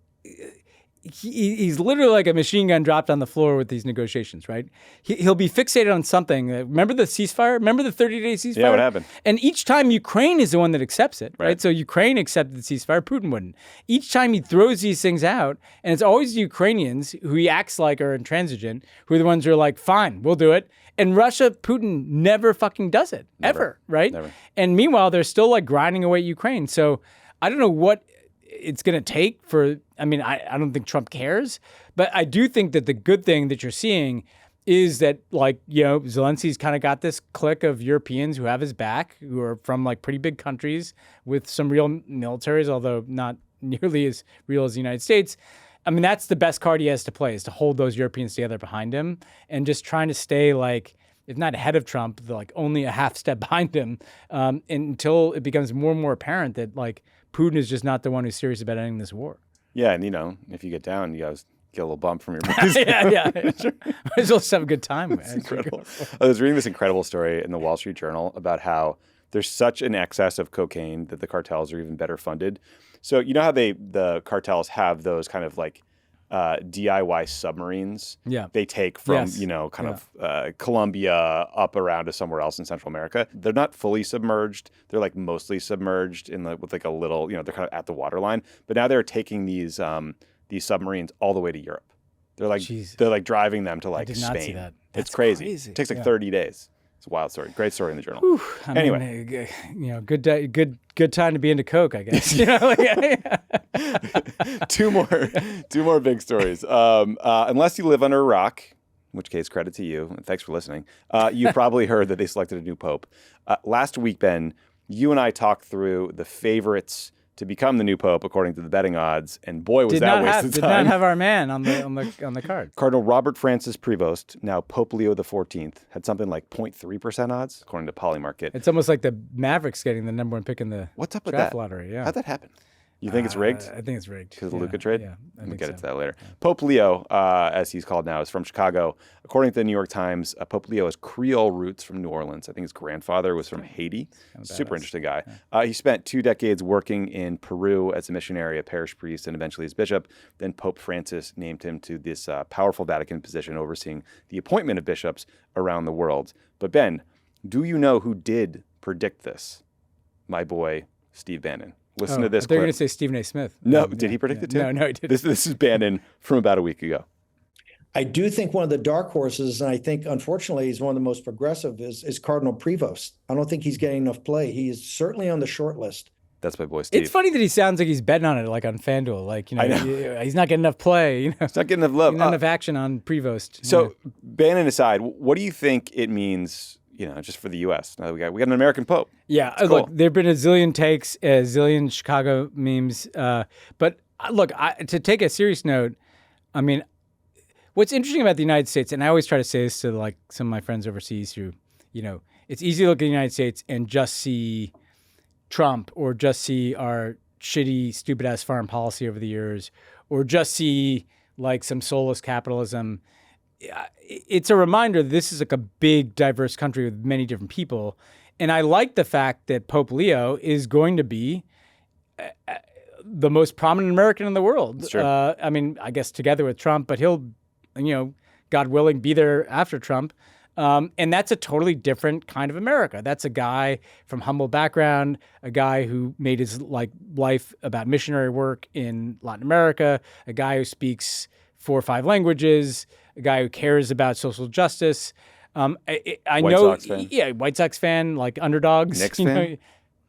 Speaker 2: he's literally like a machine gun dropped on the floor with these negotiations, right? He'll be fixated on something. Remember the ceasefire? Remember the 30-day ceasefire?
Speaker 1: Yeah, what happened?
Speaker 2: And each time Ukraine is the one that accepts it, right? So Ukraine accepted the ceasefire, Putin wouldn't. Each time he throws these things out, and it's always the Ukrainians who he acts like are intransigent, who are the ones who are like, fine, we'll do it. And Russia, Putin never fucking does it, ever, right?
Speaker 1: Never.
Speaker 2: And meanwhile, they're still like grinding away at Ukraine. So I don't know what it's going to take for, I don't think Trump cares, but I do think that the good thing that you're seeing is that Zelensky's kind of got this clique of Europeans who have his back, who are from like pretty big countries with some real militaries, although not nearly as real as the United States. That's the best card he has to play, is to hold those Europeans together behind him and just trying to stay like, if not ahead of Trump, like only a half step behind him until it becomes more and more apparent that like Putin is just not the one who's serious about ending this war.
Speaker 1: Yeah, and if you get down, you guys get a little bump from your boys.
Speaker 2: yeah. Sure. Might as well just have a good time.
Speaker 1: It's incredible. I was reading this incredible story in the Wall Street Journal about how there's such an excess of cocaine that the cartels are even better funded. So you know how the cartels have those kind of like DIY submarines they take from, Colombia up around to somewhere else in Central America. They're not fully submerged. They're like mostly submerged with like a little, they're kind of at the waterline. But now they're taking these submarines all the way to Europe. They're like driving them to like
Speaker 2: I did
Speaker 1: Spain.
Speaker 2: not see that. That's
Speaker 1: It's crazy.
Speaker 2: crazy.
Speaker 1: It takes like 30 daes. It's a wild story. Great story in the Journal. Anyway,
Speaker 2: good time to be into coke, I guess.
Speaker 1: two more big stories. Unless you live under a rock, in which case credit to you, and thanks for listening. You probably heard that they selected a new pope. Last week, Ben, you and I talked through the favorites to become the new pope, according to the betting odds. And boy, was
Speaker 2: Did
Speaker 1: that
Speaker 2: not
Speaker 1: waste
Speaker 2: have
Speaker 1: of
Speaker 2: did
Speaker 1: time.
Speaker 2: not have our man on the card.
Speaker 1: Cardinal Robert Francis Prevost, now Pope Leo XIV, had something like 0.3% odds, according to Polymarket.
Speaker 2: It's almost like the Mavericks getting the number one pick in the
Speaker 1: What's up with
Speaker 2: draft
Speaker 1: that?
Speaker 2: lottery. Yeah,
Speaker 1: How'd that happen? You think it's rigged?
Speaker 2: I think it's rigged
Speaker 1: Because of the
Speaker 2: Yeah,
Speaker 1: Luka trade?
Speaker 2: Yeah,
Speaker 1: We'll get into that later. Pope Leo, as he's called now, is from Chicago. According to the New York Times, Pope Leo has Creole roots from New Orleans. I think his grandfather was from Haiti. Super interesting guy. He spent 2 decades working in Peru as a missionary, a parish priest, and eventually as bishop. Then Pope Francis named him to this powerful Vatican position overseeing the appointment of bishops around the world. But Ben, do you know who did predict this? My boy, Steve Bannon. Listen to this
Speaker 2: They're
Speaker 1: clip.
Speaker 2: going to say Stephen A. Smith.
Speaker 1: No, did he predict it too?
Speaker 2: No, he didn't.
Speaker 1: This is Bannon from about a week ago.
Speaker 8: I do think one of the dark horses, and I think unfortunately he's one of the most progressive, is Cardinal Prevost. I don't think he's getting enough play. He is certainly on the short list.
Speaker 1: That's my boy Steve.
Speaker 2: It's funny that he sounds like he's betting on it, like on FanDuel. Like,
Speaker 1: I know.
Speaker 2: he's not getting enough play.
Speaker 1: It's not getting enough love.
Speaker 2: Not enough action on Prevost.
Speaker 1: So Bannon aside, what do you think it means? Just for the U.S. Now we got an American pope.
Speaker 2: Yeah,
Speaker 1: It's
Speaker 2: look,
Speaker 1: cool.
Speaker 2: there've been a zillion takes, a zillion Chicago memes. But look, to take a serious note, I mean, what's interesting about the United States, and I always try to say this to like some of my friends overseas who, it's easy to look at the United States and just see Trump or just see our shitty, stupid ass foreign policy over the years, or just see like some soulless capitalism. It's a reminder that this is like a big, diverse country with many different people. And I like the fact that Pope Leo is going to be the most prominent American in the world.
Speaker 1: That's true.
Speaker 2: I mean, I guess together with Trump, but he'll, God willing, be there after Trump. And that's a totally different kind of America. That's a guy from humble background, a guy who made his life about missionary work in Latin America, a guy who speaks 4 or 5 languages, a guy who cares about social justice. I
Speaker 1: White
Speaker 2: know,
Speaker 1: Sox fan.
Speaker 2: yeah, White Sox fan, like underdogs.
Speaker 1: Knicks fan?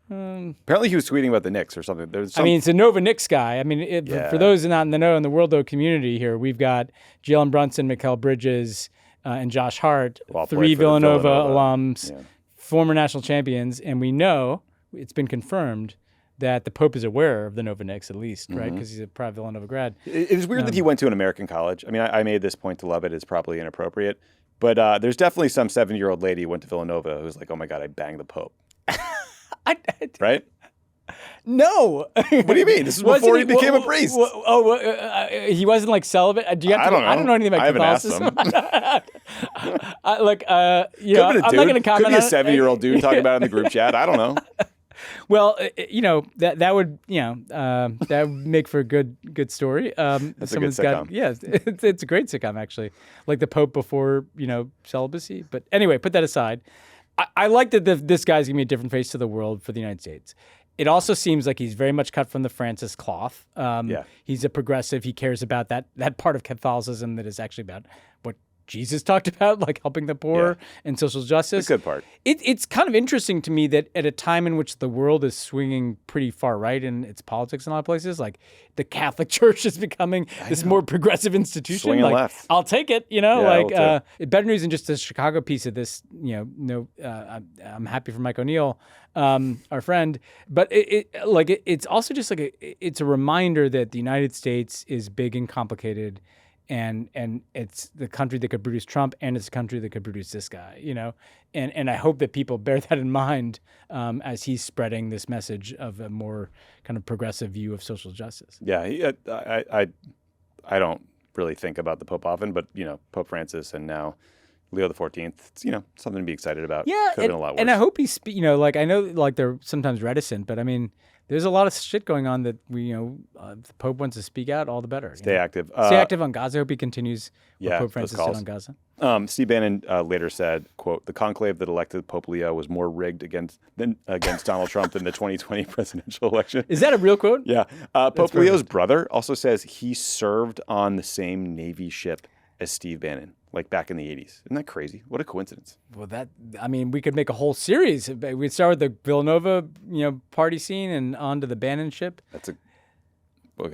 Speaker 1: Apparently he was tweeting about the Knicks or something.
Speaker 2: I mean, it's a Nova Knicks guy. I mean, for those not in the know, in the World community here, we've got Jalen Brunson, Mikal Bridges, and Josh Hart,
Speaker 1: All
Speaker 2: 3
Speaker 1: played for the
Speaker 2: Villanova
Speaker 1: Villanova.
Speaker 2: alums,
Speaker 1: Yeah.
Speaker 2: former national champions, and we know, it's been confirmed, that the Pope is aware of the Nova Knicks, at least, right? Because he's a proud Villanova grad.
Speaker 1: It was weird that he went to an American college. I mean, I made this point to Lovett. It's probably inappropriate. But there's definitely some 70-year-old lady who went to Villanova who's like, oh my God, I banged the Pope. Right?
Speaker 2: No.
Speaker 1: What do you mean? This is before he became a priest.
Speaker 2: He wasn't like celibate. Do you have to
Speaker 1: I don't
Speaker 2: I don't know anything about
Speaker 1: I haven't asked
Speaker 2: Catholicism.
Speaker 1: him.
Speaker 2: I'm not
Speaker 1: Could
Speaker 2: going to comment
Speaker 1: be a
Speaker 2: on it.
Speaker 1: 70-year-old dude talking about it in the group chat. I don't know.
Speaker 2: Well, that would that would make for a good story.
Speaker 1: That's a good sitcom.
Speaker 2: Yeah, it's a great sitcom actually, like the Pope before celibacy. But anyway, put that aside. I like that this guy's gonna be a different face to the world for the United States. It also seems like he's very much cut from the Francis cloth. He's a progressive. He cares about that part of Catholicism that is actually about what Jesus talked about, like helping the poor and social justice.
Speaker 1: The good part.
Speaker 2: It's kind of interesting to me that at a time in which the world is swinging pretty far right in its politics in a lot of places, like the Catholic Church is becoming this more progressive institution.
Speaker 1: Swinging
Speaker 2: like,
Speaker 1: left.
Speaker 2: I'll take it,
Speaker 1: I will
Speaker 2: better news than just the Chicago piece of this, I'm happy for Mike O'Neill, our friend, but it's also just like it's a reminder that the United States is big and complicated. And it's the country that could produce Trump, and it's the country that could produce this guy, And I hope that people bear that in mind as he's spreading this message of a more kind of progressive view of social justice.
Speaker 1: Yeah, I don't really think about the Pope often, but Pope Francis and now Leo XIV, it's something to be excited about.
Speaker 2: Yeah,
Speaker 1: Could have been a lot worse.
Speaker 2: and I hope he's I know like they're sometimes reticent, but I mean, there's a lot of shit going on that if the Pope wants to speak out, all the better.
Speaker 1: Stay active.
Speaker 2: Stay active on Gaza. I hope he continues what Pope
Speaker 1: those
Speaker 2: Francis did
Speaker 1: calls.
Speaker 2: on Gaza.
Speaker 1: Steve Bannon later said, quote, the conclave that elected Pope Leo was more rigged against Donald Trump than the 2020 presidential election.
Speaker 2: Is that a real quote?
Speaker 1: Yeah. Pope Leo's brother also says he served on the same Navy ship as Steve Bannon, like back in the 80s. Isn't that crazy? What a coincidence.
Speaker 2: Well, we could make a whole series. We'd start with the Villanova, party scene and on to the Bannon ship.
Speaker 1: Okay,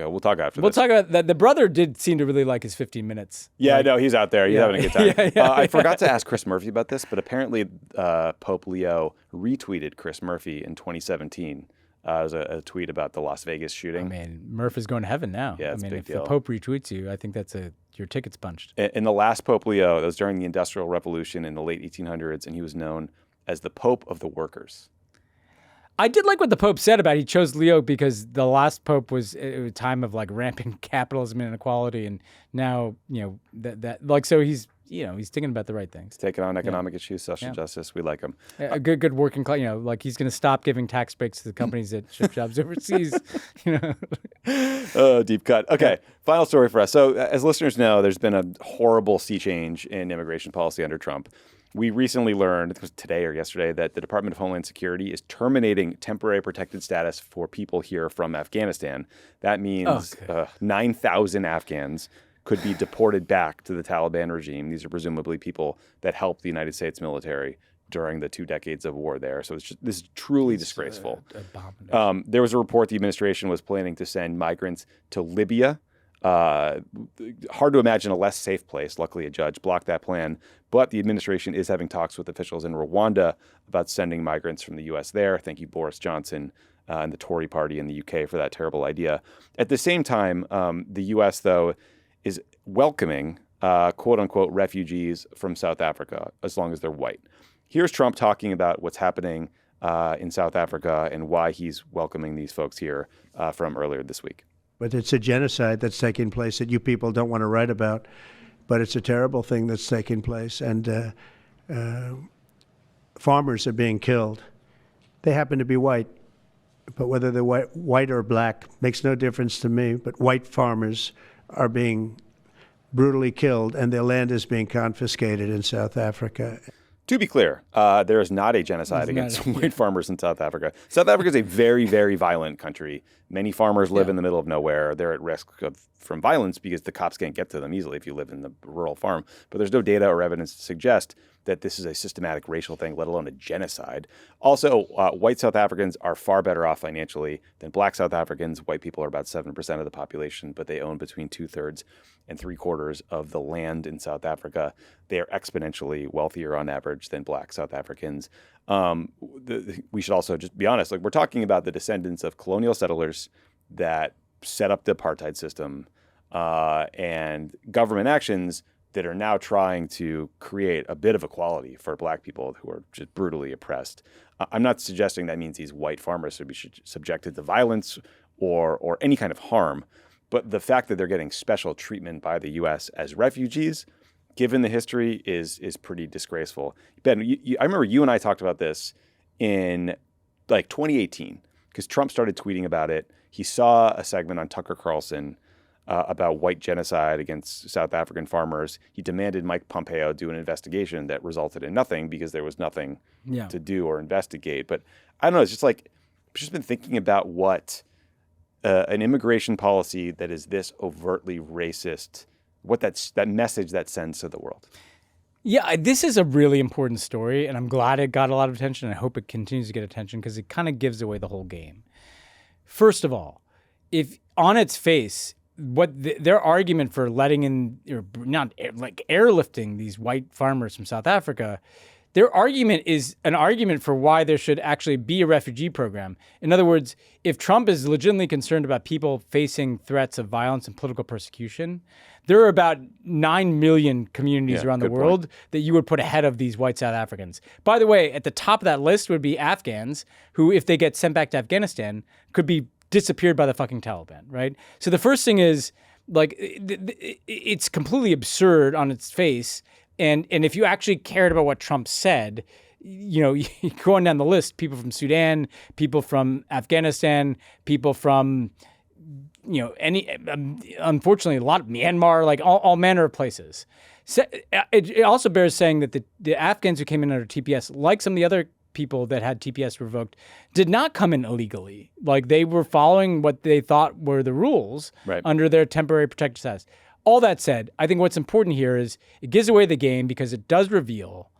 Speaker 1: we'll talk after
Speaker 2: We'll
Speaker 1: this.
Speaker 2: talk about that. The brother did seem to really like his 15 minutes.
Speaker 1: Yeah, no, he's out there. He's having a good time.
Speaker 2: Yeah.
Speaker 1: I forgot to ask Chris Murphy about this, but apparently Pope Leo retweeted Chris Murphy in 2017 It was a tweet about the Las Vegas
Speaker 2: I
Speaker 1: shooting.
Speaker 2: mean, Murph is going to heaven now.
Speaker 1: Yeah,
Speaker 2: I
Speaker 1: it's a
Speaker 2: mean,
Speaker 1: big
Speaker 2: if
Speaker 1: deal.
Speaker 2: the Pope retweets you, I think that's your ticket's punched.
Speaker 1: In the last Pope Leo, that was during the Industrial Revolution in the late 1800s, and he was known as the Pope of the Workers.
Speaker 2: I did like what the Pope said about it. He chose Leo because the last Pope was a time of like rampant capitalism and inequality, and now so he's thinking about the right things.
Speaker 1: He's taking on economic issues, social justice. We like him.
Speaker 2: A good working class, like he's going to stop giving tax breaks to the companies that ship jobs overseas.
Speaker 1: Oh, deep cut. Okay, final story for us. So, as listeners know, there's been a horrible sea change in immigration policy under Trump. We recently learned, it was today or yesterday, that the Department of Homeland Security is terminating temporary protected status for people here from Afghanistan. That means 9,000 Afghans could be deported back to the Taliban regime. These are presumably people that helped the United States military during the 2 decades of war there. So this is truly disgraceful. There was a report the administration was planning to send migrants to Libya. Hard to imagine a less safe place. Luckily, a judge blocked that plan. But the administration is having talks with officials in Rwanda about sending migrants from the U.S. there. Thank you, Boris Johnson and the Tory party in the U.K. for that terrible idea. At the same time, the U.S., though, is welcoming, quote unquote, refugees from South Africa, as long as they're white. Here's Trump talking about what's happening in South Africa and why he's welcoming these folks here from earlier this week.
Speaker 4: But it's a genocide that's taking place that you people don't want to write about. But it's a terrible thing that's taking place. And farmers are being killed. They happen to be white. But whether they're white or black makes no difference to me. But white farmers are being brutally killed, and their land is being confiscated in South Africa.
Speaker 1: To be clear, there is not a genocide against white farmers in South Africa. South Africa is a very, very violent country. Many farmers live in the middle of nowhere. They're at risk from violence because the cops can't get to them easily if you live in the rural farm. But there's no data or evidence to suggest that this is a systematic racial thing, let alone a genocide. Also, white South Africans are far better off financially than black South Africans. White people are about 7% of the population, but they own between 2/3 and 3/4 of the land in South Africa. They are exponentially wealthier on average than black South Africans. We should also just be honest, like we're talking about the descendants of colonial settlers that set up the apartheid system and government actions that are now trying to create a bit of equality for black people who are just brutally oppressed. I'm not suggesting that means these white farmers should be subjected to violence or any kind of harm, but the fact that they're getting special treatment by the U.S. as refugees, given the history, is pretty disgraceful. Ben, I remember you and I talked about this in like 2018 because Trump started tweeting about it. He saw a segment on Tucker Carlson about white genocide against South African farmers. He demanded Mike Pompeo do an investigation that resulted in nothing because there was nothing to do or investigate. But I don't know. It's just like I've just been thinking about what an immigration policy that is this overtly racist, what that message that sends to the world.
Speaker 2: Yeah, this is a really important story, and I'm glad it got a lot of attention. I hope it continues to get attention because it kind of gives away the whole game. First of all, if on its face, their argument for letting in, or not like airlifting these white farmers from South Africa, their argument is an argument for why there should actually be a refugee program. In other words, if Trump is legitimately concerned about people facing threats of violence and political persecution, there are about 9 million communities around the world that you would put ahead of these white South Africans. By the way, at the top of that list would be Afghans who, if they get sent back to Afghanistan, could be disappeared by the fucking Taliban, right? So the first thing is, like, it's completely absurd on its face. And if you actually cared about what Trump said, going down the list, people from Sudan, people from Afghanistan, people from, unfortunately, a lot of Myanmar, like all manner of places. So it also bears saying that the Afghans who came in under TPS, like some of the other people that had TPS revoked, did not come in illegally. Like they were following what they thought were the rules under their temporary protected status. All that said, I think what's important here is it gives away the game because it does reveal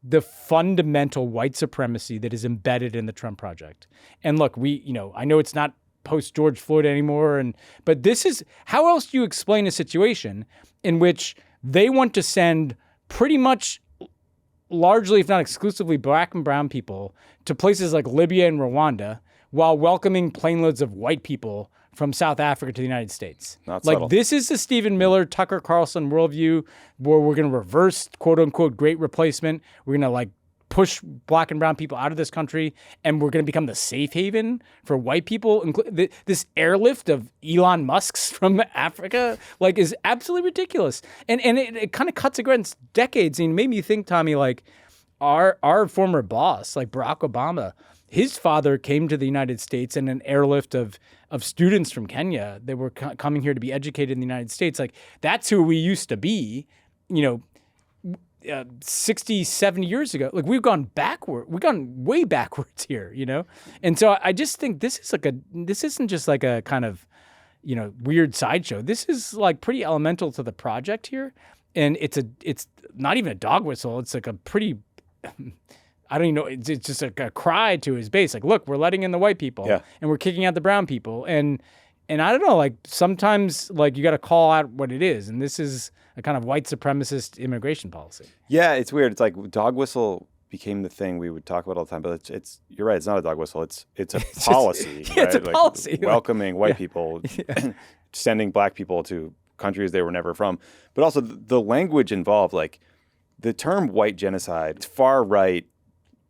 Speaker 2: the fundamental white supremacy that is embedded in the Trump project. And look, I know it's not post George Floyd anymore, but this is, how else do you explain a situation in which they want to send pretty much largely, if not exclusively, black and brown people to places like Libya and Rwanda, while welcoming planeloads of white people from South Africa to the United States.
Speaker 1: Not
Speaker 2: like
Speaker 1: subtle.
Speaker 2: this is the Stephen Miller, Tucker Carlson worldview where we're going to reverse quote unquote great replacement. We're going to like push black and brown people out of this country, and we're going to become the safe haven for white people. This airlift of Elon Musk's from Africa, like, is absolutely ridiculous. And it kind of cuts against decades. And it made me think, Tommy, like our former boss, like Barack Obama, his father came to the United States in an airlift of students from Kenya that were coming here to be educated in the United States. Like, that's who we used to be, 60, 70 years ago. Like, we've gone way backwards here, And so I just think this isn't just like a kind of, weird sideshow. This is like pretty elemental to the project here. And it's not even a dog whistle. It's like a pretty, I don't even know. It's just like a cry to his base. Like, look, we're letting in the white people and we're kicking out the brown people. And I don't know, like sometimes like you got to call out what it is. And this is a kind of white supremacist immigration policy.
Speaker 1: Yeah, it's weird. It's like dog whistle became the thing we would talk about all the time, but it's you're right. It's not a dog whistle. It's a policy.
Speaker 2: Right? It's a policy.
Speaker 1: Welcoming white people, sending black people to countries they were never from. But also the language involved, like the term white genocide, far right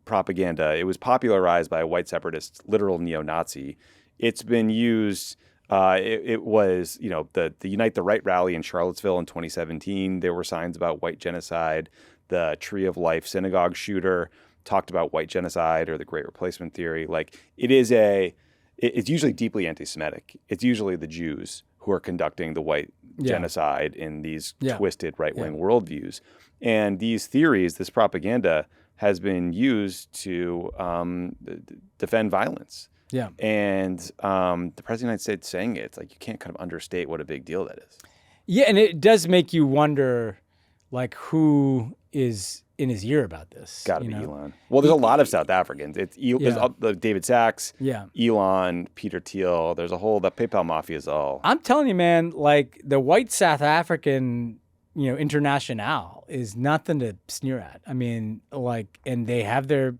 Speaker 1: propaganda. It was popularized by a white separatist, literal neo-Nazi. It's been used. It was, the Unite the Right rally in Charlottesville in 2017. There were signs about white genocide. The Tree of Life synagogue shooter talked about white genocide or the Great Replacement theory. Like it's usually deeply anti-Semitic. It's usually the Jews who are conducting the white genocide in these twisted right-wing worldviews. And these theories, this propaganda, has been used to defend violence.
Speaker 2: Yeah.
Speaker 1: And the President of the United States saying it, it's like you can't kind of understate what a big deal that is.
Speaker 2: Yeah, and it does make you wonder, like, who is in his ear about this.
Speaker 1: Got to be Elon. Well, there's a lot of South Africans. There's David Sachs, Elon, Peter Thiel. There's a whole, the PayPal mafia is all.
Speaker 2: I'm telling you, man, like the white South African, international is nothing to sneer at. I mean, like, and they have their,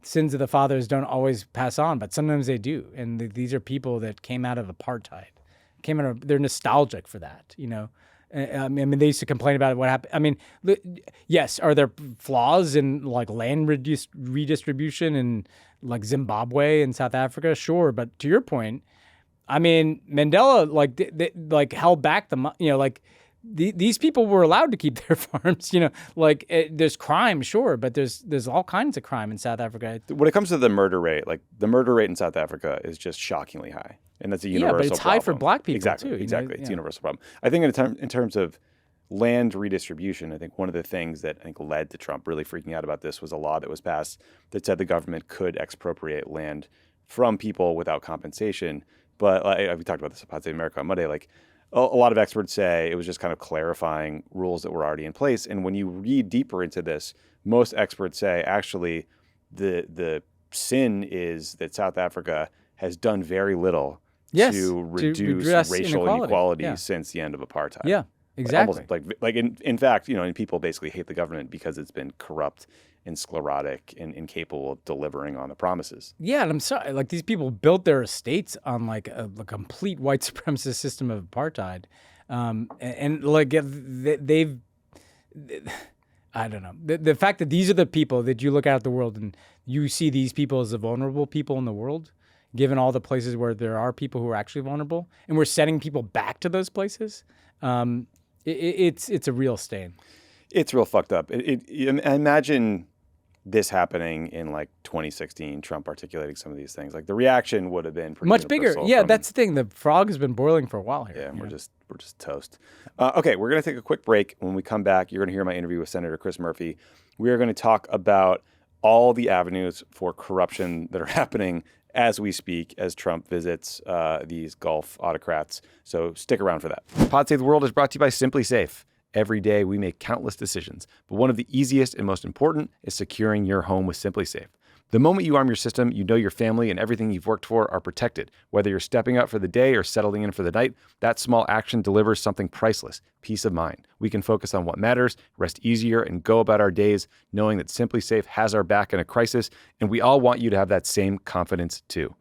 Speaker 2: sins of the fathers don't always pass on, but sometimes they do. And these are people that came out of apartheid. They're nostalgic for that, I mean, they used to complain about what happened. I mean, yes, are there flaws in like land redistribution in like Zimbabwe and South Africa? Sure, but to your point, I mean, Mandela like held back these people were allowed to keep their farms. There's crime, sure, but there's all kinds of crime in South Africa.
Speaker 1: When it comes to the murder rate, like the murder rate in South Africa is just shockingly high. And that's a universal problem.
Speaker 2: Yeah, but it's high for black people too.
Speaker 1: Exactly. It's a universal problem. I think in terms of land redistribution, I think one of the things that I think led to Trump really freaking out about this was a law that was passed that said the government could expropriate land from people without compensation. But we talked about this on Pod Save America on Monday. Like a lot of experts say it was just kind of clarifying rules that were already in place. And when you read deeper into this, most experts say actually the sin is that South Africa has done very little to reduce racial inequality since the end of apartheid.
Speaker 2: Yeah, exactly.
Speaker 1: Like in fact, and people basically hate the government because it's been corrupt and sclerotic and incapable of delivering on the promises.
Speaker 2: Yeah, and I'm sorry, like these people built their estates on like a complete white supremacist system of apartheid, and like they've. I don't know. The fact that these are the people that you look out at the world and you see these people as the vulnerable people in the world, given all the places where there are people who are actually vulnerable, and we're sending people back to those places, it's a real stain.
Speaker 1: It's real fucked up. Imagine this happening in like 2016, Trump articulating some of these things. Like the reaction would have been pretty
Speaker 2: much bigger. Yeah, that's the thing. The frog has been boiling for a while here.
Speaker 1: Yeah, and we're just toast. Okay, we're going to take a quick break. When we come back, you're going to hear my interview with Senator Chris Murphy. We are going to talk about all the avenues for corruption that are happening as we speak, as Trump visits these Gulf autocrats. So stick around for that. Pod Save the World is brought to you by Simply Safe. Every day we make countless decisions, but one of the easiest and most important is securing your home with Simply Safe. The moment you arm your system, you know your family and everything you've worked for are protected. Whether you're stepping out for the day or settling in for the night, that small action delivers something priceless, peace of mind. We can focus on what matters, rest easier, and go about our days knowing that Simply Safe has our back in a crisis, and we all want you to have that same confidence too.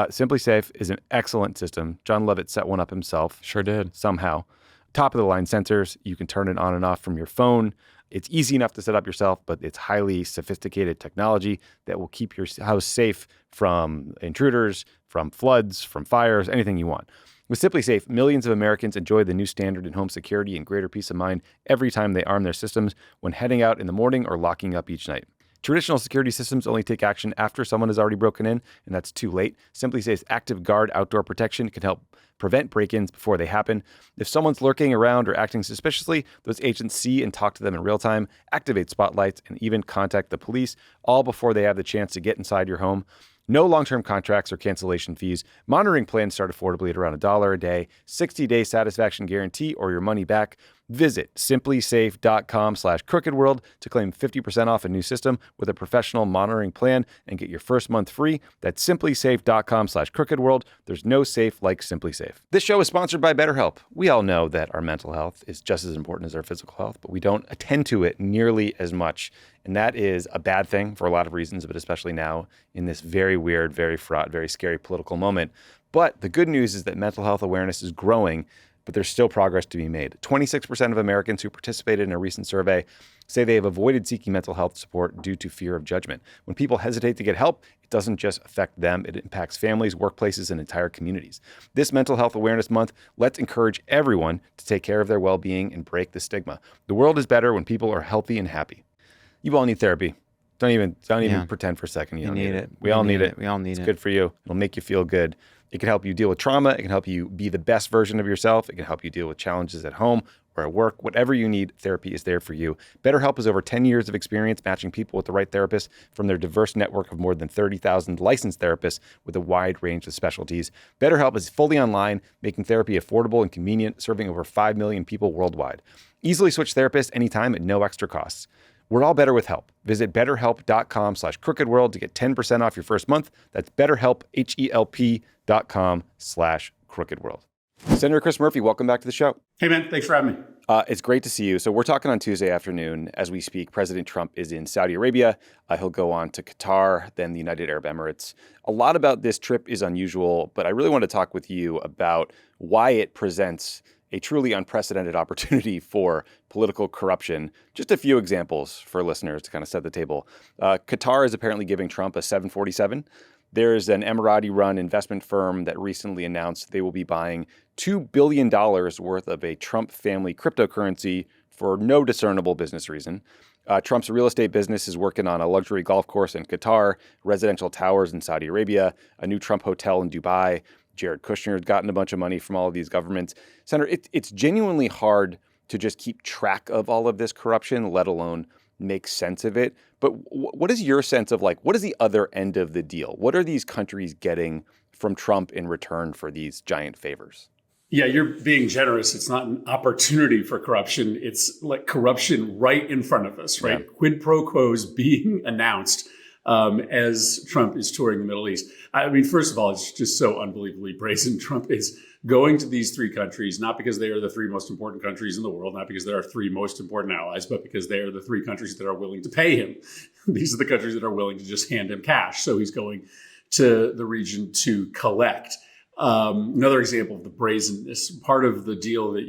Speaker 1: Simply Safe is an excellent system. John Lovett set one up himself.
Speaker 6: Sure did.
Speaker 1: Somehow. Top of the line sensors. You can turn it on and off from your phone. It's easy enough to set up yourself, but it's highly sophisticated technology that will keep your house safe from intruders, from floods, from fires, anything you want. With Simply Safe, millions of Americans enjoy the new standard in home security and greater peace of mind every time they arm their systems when heading out in the morning or locking up each night. Traditional security systems only take action after someone has already broken in, and that's too late. Simply Safe's Active Guard outdoor protection can help prevent break-ins before they happen. If someone's lurking around or acting suspiciously, those agents see and talk to them in real time, activate spotlights, and even contact the police, all before they have the chance to get inside your home. No long-term contracts or cancellation fees. Monitoring plans start affordably at around $1 a day. 60-day satisfaction guarantee or your money back. Visit simplysafe.com/crookedworld to claim 50% off a new system with a professional monitoring plan and get your first month free. That's simplysafe.com/crookedworld. There's no safe like Simply Safe. This show is sponsored by BetterHelp. We all know that our mental health is just as important as our physical health, but we don't attend to it nearly as much. And that is a bad thing for a lot of reasons, but especially now in this very weird, very fraught, very scary political moment. But the good news is that mental health awareness is growing, but there's still progress to be made. 26% of Americans who participated in a recent survey say they have avoided seeking mental health support due to fear of judgment. When people hesitate to get help, it doesn't just affect them, it impacts families, workplaces, and entire communities. This Mental Health Awareness Month, let's encourage everyone to take care of their well-being and break the stigma. The world is better when people are healthy and happy. You all need therapy. Don't even pretend for a second you don't need it. We all need it.
Speaker 6: We all need it.
Speaker 1: It's good for you. It'll make you feel good. It can help you deal with trauma. It can help you be the best version of yourself. It can help you deal with challenges at home or at work. Whatever you need, therapy is there for you. BetterHelp has over 10 years of experience matching people with the right therapist from their diverse network of more than 30,000 licensed therapists with a wide range of specialties. BetterHelp is fully online, making therapy affordable and convenient, serving over 5 million people worldwide. Easily switch therapists anytime at no extra costs. We're all better with help. Visit betterhelp.com/crookedworld to get 10% off your first month. That's betterhelp, HELP.com/crookedworld. Senator Chris Murphy, welcome back to the show.
Speaker 9: Hey, man. Thanks for having me.
Speaker 1: It's great to see you. So we're talking on Tuesday afternoon. As we speak, President Trump is in Saudi Arabia. He'll go on to Qatar, then the United Arab Emirates. A lot about this trip is unusual, but I really want to talk with you about why it presents a truly unprecedented opportunity for political corruption. Just a few examples for listeners to kind of set the table. Qatar is apparently giving Trump a 747. There's an Emirati-run investment firm that recently announced they will be buying $2 billion worth of a Trump family cryptocurrency for no discernible business reason. Trump's real estate business is working on a luxury golf course in Qatar, residential towers in Saudi Arabia, a new Trump hotel in Dubai. Jared Kushner has gotten a bunch of money from all of these governments. Senator, it's genuinely hard to just keep track of all of this corruption, let alone make sense of it. But what is your sense of what is the other end of the deal? What are these countries getting from Trump in return for these giant favors?
Speaker 9: Yeah, you're being generous. It's not an opportunity for corruption. It's like corruption right in front of us, right? Yeah. Quid pro quos being announced as Trump is touring the Middle East. I mean, first of all, it's just so unbelievably brazen. Trump is going to these three countries, not because they are the three most important countries in the world, not because they are three most important allies, but because they are the three countries that are willing to pay him. These are the countries that are willing to just hand him cash. So he's going to the region to collect. Another example of the brazenness, part of the deal that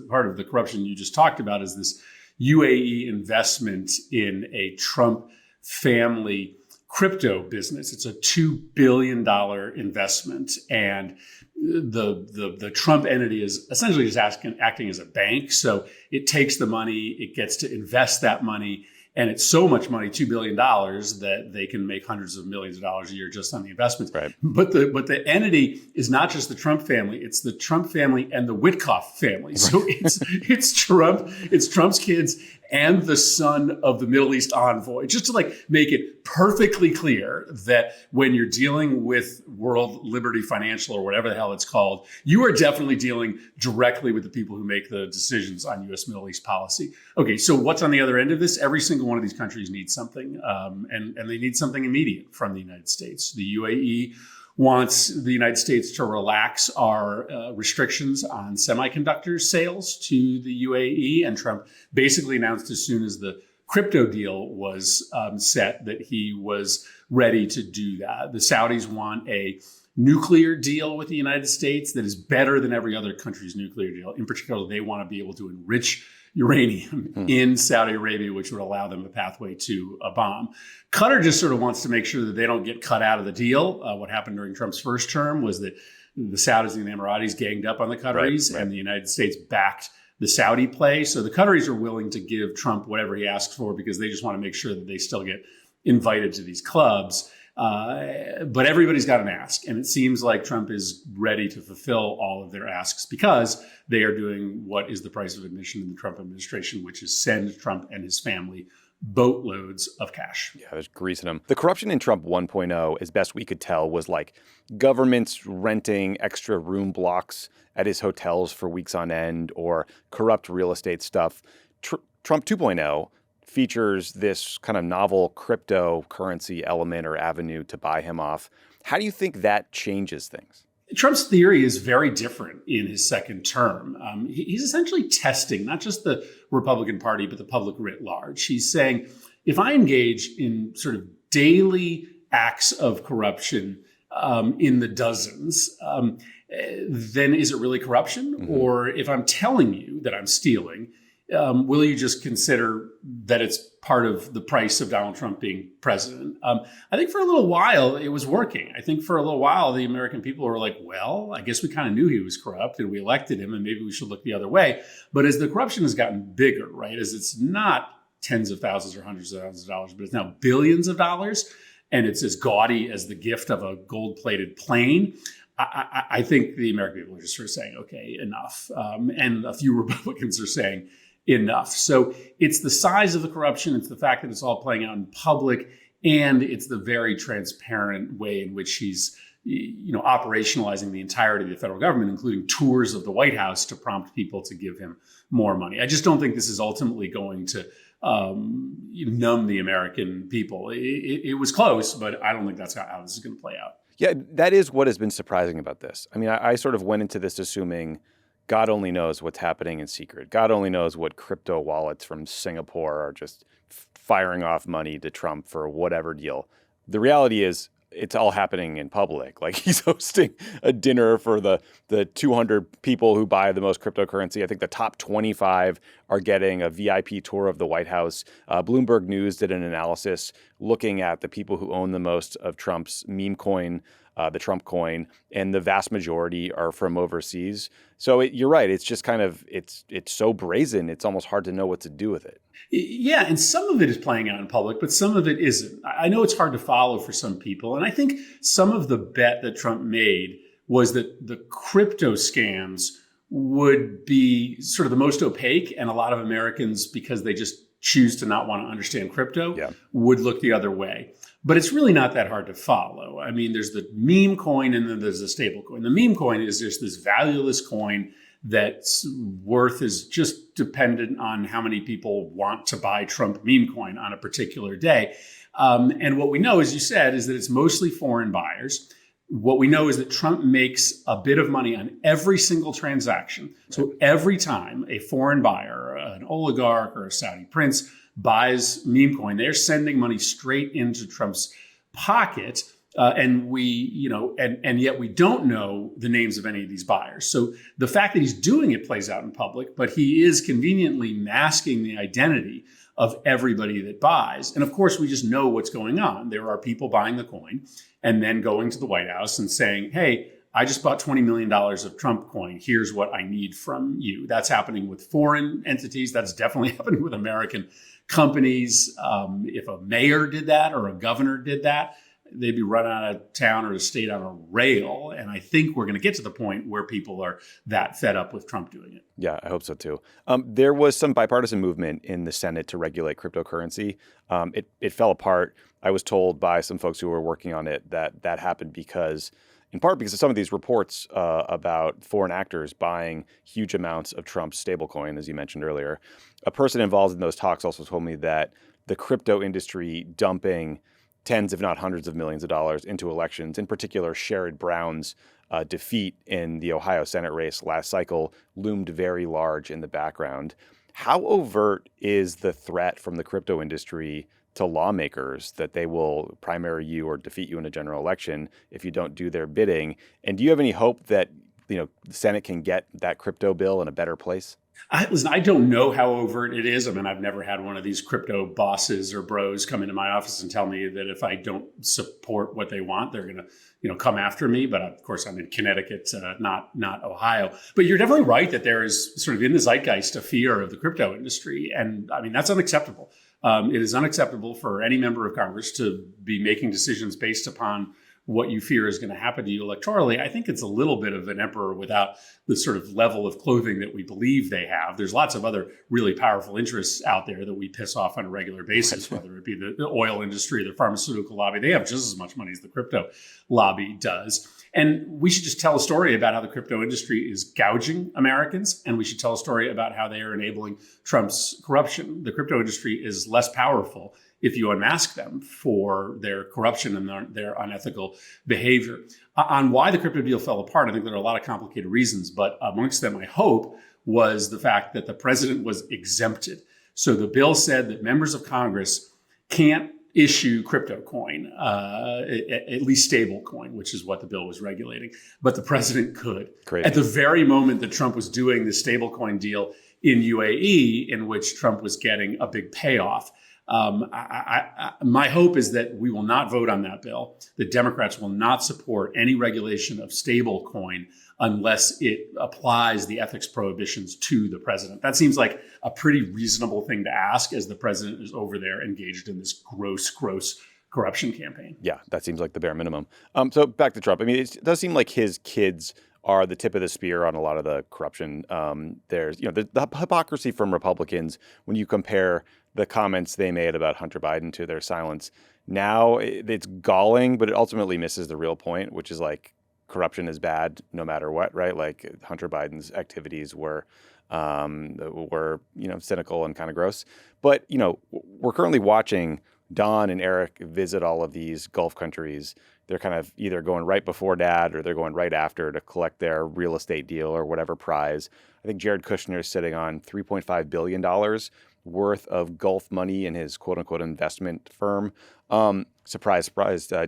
Speaker 9: part of the corruption you just talked about is this UAE investment in a Trump family crypto business. It's a $2 billion investment. And the Trump entity is essentially just acting as a bank. So it takes the money, it gets to invest that money. And it's so much money, $2 billion, that they can make hundreds of millions of dollars a year just on the investments.
Speaker 1: Right.
Speaker 9: But the entity is not just the Trump family; it's the Trump family and the Witkoff family. So it's Trump's kids and the son of the Middle East envoy, just to like make it perfectly clear that when you're dealing with World Liberty Financial or whatever the hell it's called, you are definitely dealing directly with the people who make the decisions on U.S. Middle East policy. Okay, so what's on the other end of this? Every single one of these countries needs something, and they need something immediate from the United States. The UAE wants the United States to relax our restrictions on semiconductor sales to the UAE. And Trump basically announced as soon as the crypto deal was set that he was ready to do that. The Saudis want a nuclear deal with the United States that is better than every other country's nuclear deal. In particular, they want to be able to enrich uranium in Saudi Arabia, which would allow them a pathway to a bomb. Qatar just sort of wants to make sure that they don't get cut out of the deal. What happened during Trump's first term was that the Saudis and the Emiratis ganged up on the Qataris, and the United States backed the Saudi play. So the Qataris are willing to give Trump whatever he asks for because they just want to make sure that they still get invited to these clubs. But everybody's got an ask, and it seems like Trump is ready to fulfill all of their asks because they are doing what is the price of admission in the Trump administration, which is send Trump and his family boatloads of cash.
Speaker 1: Yeah, there's greasing them. The corruption in Trump 1.0, as best we could tell, was like governments renting extra room blocks at his hotels for weeks on end or corrupt real estate stuff. Trump 2.0 features this kind of novel cryptocurrency element or avenue to buy him off. How do you think that changes things?
Speaker 9: Trump's theory is very different in his second term. He's essentially testing not just the Republican Party, but the public writ large. He's saying, if I engage in sort of daily acts of corruption in the dozens, then is it really corruption? Mm-hmm. Or if I'm telling you that I'm stealing, will you just consider that it's part of the price of Donald Trump being president? I think for a little while it was working. I think for a little while the American people were like, well, I guess we kind of knew he was corrupt and we elected him and maybe we should look the other way. But as the corruption has gotten bigger, right, as it's not tens of thousands or hundreds of thousands of dollars, but it's now billions of dollars, and it's as gaudy as the gift of a gold-plated plane, I think the American people are just sort of saying, okay, enough. And a few Republicans are saying, enough. So it's the size of the corruption, it's the fact that it's all playing out in public, and it's the very transparent way in which he's operationalizing the entirety of the federal government, including tours of the White House to prompt people to give him more money. I just don't think this is ultimately going to numb the American people. It was close, but I don't think that's how this is going to play out.
Speaker 1: Yeah, that is what has been surprising about this. I mean, I sort of went into this assuming God only knows what's happening in secret. God only knows what crypto wallets from Singapore are just firing off money to Trump for whatever deal. The reality is it's all happening in public. Like he's hosting a dinner for the 200 people who buy the most cryptocurrency. I think the top 25 are getting a VIP tour of the White House. Bloomberg News did an analysis looking at the people who own the most of Trump's meme coin, the Trump coin, and the vast majority are from overseas. So you're right. It's just kind of, it's so brazen, it's almost hard to know what to do with it.
Speaker 9: Yeah, and some of it is playing out in public, but some of it isn't. I know it's hard to follow for some people. And I think some of the bet that Trump made was that the crypto scams would be sort of the most opaque, and a lot of Americans, because they just choose to not want to understand crypto, would look the other way. But it's really not that hard to follow. I mean, there's the meme coin and then there's the stable coin. The meme coin is just this valueless coin that's worth is just dependent on how many people want to buy Trump meme coin on a particular day. And what we know, as you said, is that it's mostly foreign buyers. What we know is that Trump makes a bit of money on every single transaction. So every time a foreign buyer, an oligarch or a Saudi prince buys meme coin, they're sending money straight into Trump's pocket. And yet we don't know the names of any of these buyers. So the fact that he's doing it plays out in public, but he is conveniently masking the identity of everybody that buys. And of course, we just know what's going on. There are people buying the coin and then going to the White House and saying, hey, I just bought $20 million of Trump coin. Here's what I need from you. That's happening with foreign entities. That's definitely happening with American companies. If a mayor did that or a governor did that, they'd be run out of town or the state on a rail. And I think we're going to get to the point where people are that fed up with Trump doing it.
Speaker 1: Yeah, I hope so too. There was some bipartisan movement in the Senate to regulate cryptocurrency. It fell apart. I was told by some folks who were working on it that happened in part because of some of these reports about foreign actors buying huge amounts of Trump's stablecoin, as you mentioned earlier. A person involved in those talks also told me that the crypto industry dumping tens, if not hundreds of millions of dollars into elections, in particular Sherrod Brown's defeat in the Ohio Senate race last cycle, loomed very large in the background. How overt is the threat from the crypto industry to lawmakers that they will primary you or defeat you in a general election if you don't do their bidding? And do you have any hope that the Senate can get that crypto bill in a better place?
Speaker 9: Listen, I don't know how overt it is. I mean, I've never had one of these crypto bosses or bros come into my office and tell me that if I don't support what they want, they're going to, come after me. But of course, I'm in Connecticut, not Ohio. But you're definitely right that there is sort of in the zeitgeist a fear of the crypto industry, and I mean that's unacceptable. It is unacceptable for any member of Congress to be making decisions based upon what you fear is going to happen to you electorally. I think it's a little bit of an emperor without the sort of level of clothing that we believe they have. There's lots of other really powerful interests out there that we piss off on a regular basis, whether it be the oil industry, the pharmaceutical lobby. They have just as much money as the crypto lobby does. And we should just tell a story about how the crypto industry is gouging Americans, and we should tell a story about how they are enabling Trump's corruption. The crypto industry is less powerful if you unmask them for their corruption and their unethical behavior. On why the crypto deal fell apart, I think there are a lot of complicated reasons, but amongst them, I hope, was the fact that the president was exempted. So the bill said that members of Congress can't issue crypto coin, at least stable coin, which is what the bill was regulating, but the president could.
Speaker 1: Crazy.
Speaker 9: At the very moment that Trump was doing the stable coin deal in UAE, in which Trump was getting a big payoff. My hope is that we will not vote on that bill. The Democrats will not support any regulation of stable coin unless it applies the ethics prohibitions to the president. That seems like a pretty reasonable thing to ask as the president is over there engaged in this gross corruption campaign.
Speaker 1: Yeah, that seems like the bare minimum. So back to Trump. I mean, it does seem like his kids are the tip of the spear on a lot of the corruption. There's, the hypocrisy from Republicans when you compare the comments they made about Hunter Biden to their silence. Now it's galling, but it ultimately misses the real point, which is like corruption is bad no matter what, right? Like Hunter Biden's activities were cynical and kind of gross. But, we're currently watching Don and Eric visit all of these Gulf countries. They're kind of either going right before dad or they're going right after to collect their real estate deal or whatever prize. I think Jared Kushner is sitting on $3.5 billion worth of Gulf money in his quote unquote investment firm. Surprise,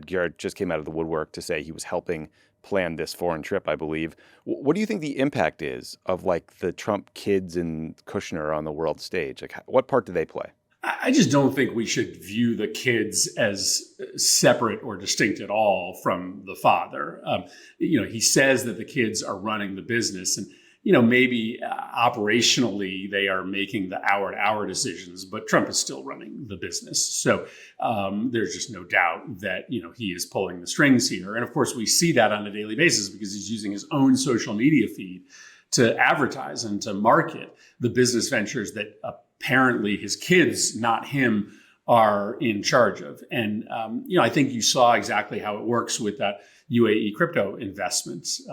Speaker 1: Jared just came out of the woodwork to say he was helping plan this foreign trip, I believe. What do you think the impact is of like the Trump kids and Kushner on the world stage? Like, what part do they play?
Speaker 9: I just don't think we should view the kids as separate or distinct at all from the father. He says that the kids are running the business, and maybe operationally they are making the hour-to-hour decisions, but Trump is still running the business. So there's just no doubt that he is pulling the strings here, and of course we see that on a daily basis because he's using his own social media feed to advertise and to market the business ventures that apparently his kids, not him, are in charge of. And, I think you saw exactly how it works with that UAE crypto investments.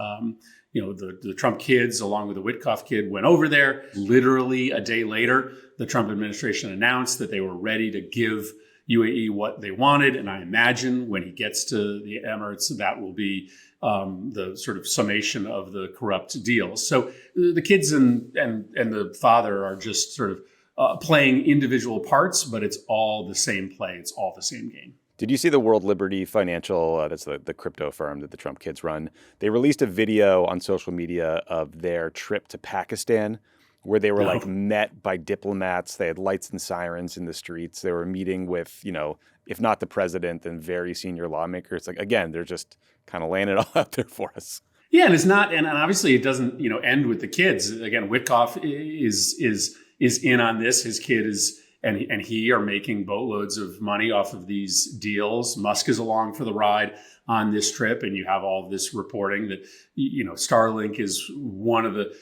Speaker 9: The Trump kids, along with the Witkoff kid, went over there. Literally a day later, the Trump administration announced that they were ready to give UAE what they wanted. And I imagine when he gets to the Emirates, that will be the sort of summation of the corrupt deals. So the kids and the father are just sort of playing individual parts, but it's all the same play. It's all the same game.
Speaker 1: Did you see the World Liberty Financial, that's the crypto firm that the Trump kids run? They released a video on social media of their trip to Pakistan where they were met by diplomats. They had lights and sirens in the streets. They were meeting with, if not the president, then very senior lawmakers. Like, again, they're just kind of laying it all out there for us.
Speaker 9: Yeah, and it's not, and obviously it doesn't, end with the kids. Again, Witkoff is in on this. His kid is and he are making boatloads of money off of these deals. Musk is along for the ride on this trip, and you have all of this reporting that Starlink is one of the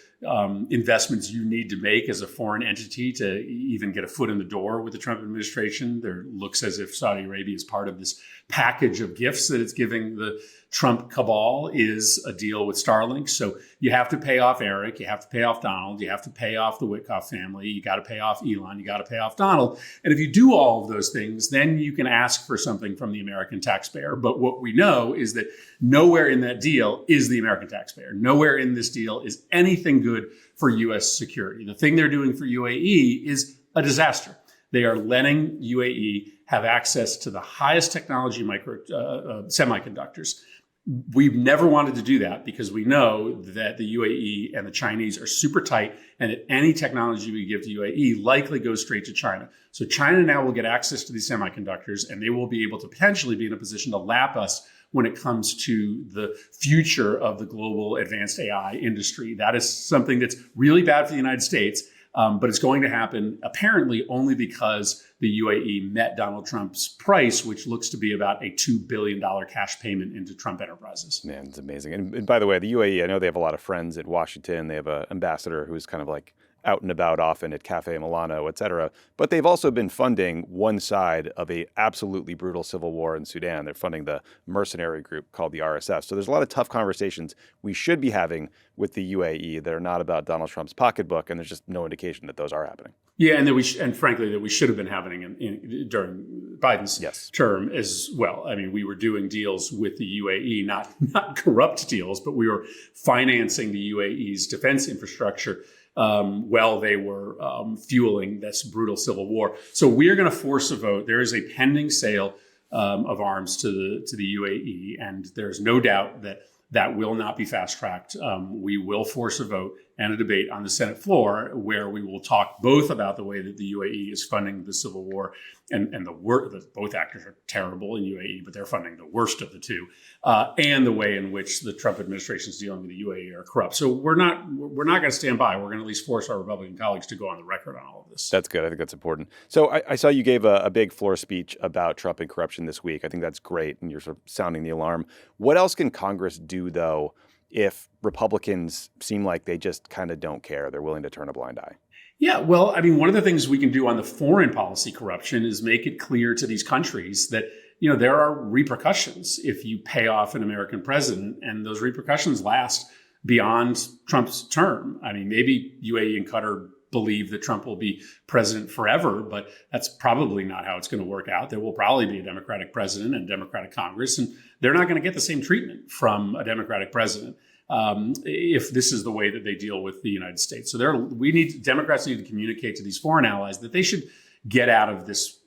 Speaker 9: investments you need to make as a foreign entity to even get a foot in the door with the Trump administration. There looks as if Saudi Arabia is part of this package of gifts that it's giving the Trump cabal is a deal with Starlink. So you have to pay off Eric, you have to pay off Donald, you have to pay off the Witkoff family, you got to pay off Elon, you got to pay off Donald. And if you do all of those things, then you can ask for something from the American taxpayer. But what we know is that nowhere in that deal is the American taxpayer. Nowhere in this deal is anything good for U.S. security. The thing they're doing for UAE is a disaster. They are letting UAE have access to the highest technology semiconductors. We've never wanted to do that because we know that the UAE and the Chinese are super tight, and that any technology we give to UAE likely goes straight to China. So China now will get access to these semiconductors, and they will be able to potentially be in a position to lap us when it comes to the future of the global advanced AI industry. That is something that's really bad for the United States. But it's going to happen apparently only because the UAE met Donald Trump's price, which looks to be about a $2 billion cash payment into Trump Enterprises.
Speaker 1: Man, it's amazing. And by the way, the UAE, I know they have a lot of friends in Washington. They have an ambassador who's kind of like out and about often at Cafe Milano, et cetera. But they've also been funding one side of a absolutely brutal civil war in Sudan. They're funding the mercenary group called the RSF. So there's a lot of tough conversations we should be having with the UAE that are not about Donald Trump's pocketbook, and there's just no indication that those are happening.
Speaker 9: Yeah, and frankly, that we should have been having during Biden's term as well. I mean, we were doing deals with the UAE, not corrupt deals, but we were financing the UAE's defense infrastructure while they were fueling this brutal civil war. So we're going to force a vote. There is a pending sale of arms to the UAE, and there's no doubt that will not be fast-tracked. We will force a vote and a debate on the Senate floor where we will talk both about the way that the UAE is funding the civil war and the work that both actors are terrible in UAE, but they're funding the worst of the two, and the way in which the Trump administration is dealing with the UAE are corrupt. So we're not going to stand by. We're going to at least force our Republican colleagues to go on the record on all of this.
Speaker 1: That's good. I think that's important. So I saw you gave a big floor speech about Trump and corruption this week. I think that's great, and you're sort of sounding the alarm. What else can Congress do, though, if Republicans seem like they just kind of don't care? They're willing to turn a blind eye.
Speaker 9: Yeah, well, I mean, one of the things we can do on the foreign policy corruption is make it clear to these countries that, there are repercussions if you pay off an American president, and those repercussions last beyond Trump's term. I mean, maybe UAE and Qatar believe that Trump will be president forever, but that's probably not how it's going to work out. There will probably be a Democratic president and a Democratic Congress, and they're not going to get the same treatment from a Democratic president if this is the way that they deal with the United States. So Democrats need to communicate to these foreign allies that they should get out of this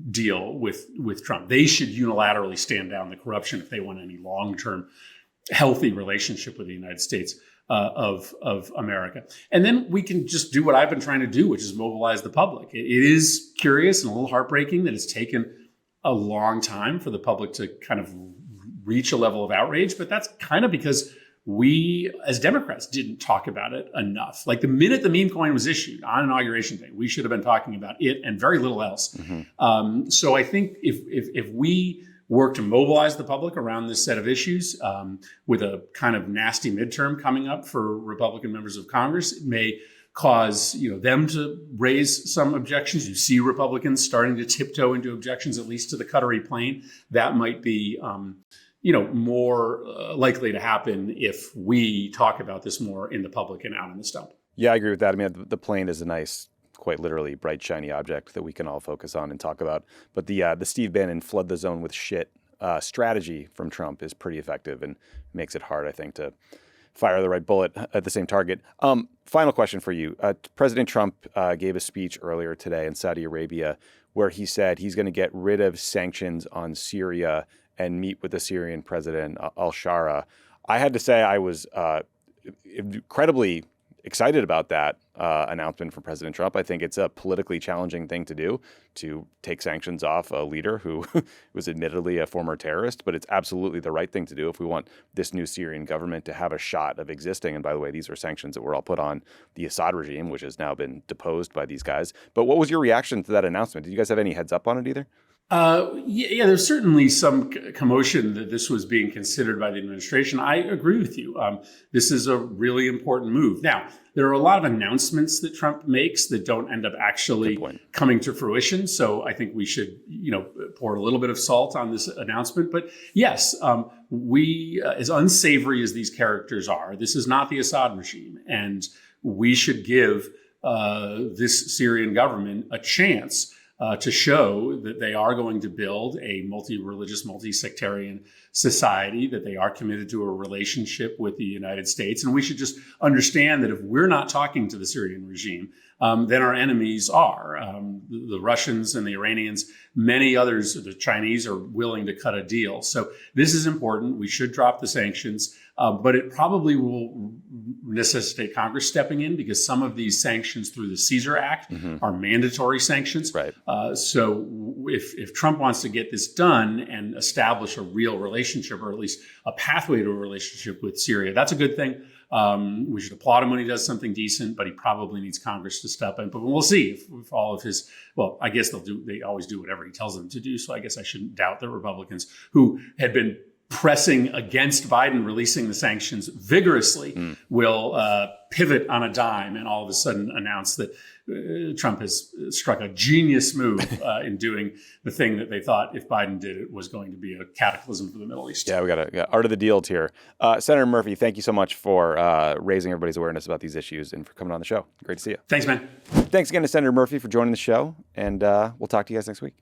Speaker 9: deal with Trump. They should unilaterally stand down the corruption if they want any long-term healthy relationship with the United States of America. And then we can just do what I've been trying to do, which is mobilize the public. It is curious and a little heartbreaking that it's taken a long time for the public to kind of reach a level of outrage, but that's kind of because we, as Democrats, didn't talk about it enough. Like the minute the meme coin was issued on Inauguration Day, we should have been talking about it and very little else. Mm-hmm. So I think if we work to mobilize the public around this set of issues with a kind of nasty midterm coming up for Republican members of Congress, it may cause them to raise some objections. You see Republicans starting to tiptoe into objections, at least to the Qatari plane. That might be more likely to happen if we talk about this more in the public and out in the stump.
Speaker 1: Yeah, I agree with that. I mean, the plane is a nice, quite literally bright, shiny object that we can all focus on and talk about. But the Steve Bannon flood the zone with shit strategy from Trump is pretty effective and makes it hard, I think, to fire the right bullet at the same target. Final question for you. President Trump gave a speech earlier today in Saudi Arabia where he said he's going to get rid of sanctions on Syria and meet with the Syrian president, al-Shara. I had to say I was incredibly excited about that announcement from President Trump. I think it's a politically challenging thing to do, to take sanctions off a leader who was admittedly a former terrorist, but it's absolutely the right thing to do if we want this new Syrian government to have a shot of existing. And by the way, these are sanctions that were all put on the Assad regime, which has now been deposed by these guys. But what was your reaction to that announcement? Did you guys have any heads up on it either?
Speaker 9: Yeah, there's certainly some commotion that this was being considered by the administration. I agree with you. This is a really important move. Now, there are a lot of announcements that Trump makes that don't end up actually coming to fruition. So I think we should, pour a little bit of salt on this announcement. But yes, we, as unsavory as these characters are, this is not the Assad regime. And we should give this Syrian government a chance to show that they are going to build a multi-religious, multi-sectarian society, that they are committed to a relationship with the United States. And we should just understand that if we're not talking to the Syrian regime, then our enemies are. The Russians and the Iranians, many others, the Chinese, are willing to cut a deal. So this is important. We should drop the sanctions, but it probably will necessitate Congress stepping in, because some of these sanctions through the Caesar Act are mandatory sanctions.
Speaker 1: Right.
Speaker 9: So if Trump wants to get this done and establish a real relationship, or at least a pathway to a relationship with Syria, that's a good thing. We should applaud him when he does something decent, but he probably needs Congress to step in. But we'll see if all of his, well, I guess they always do whatever he tells them to do. So I guess I shouldn't doubt the Republicans who had been pressing against Biden releasing the sanctions vigorously will pivot on a dime and all of a sudden announce that Trump has struck a genius move in doing the thing that they thought, if Biden did it, was going to be a cataclysm for the Middle East.
Speaker 1: Yeah, we got art of the deal here. Senator Murphy, thank you so much for raising everybody's awareness about these issues and for coming on the show. Great to see you.
Speaker 9: Thanks, man.
Speaker 1: Thanks again to Senator Murphy for joining the show, and we'll talk to you guys next week.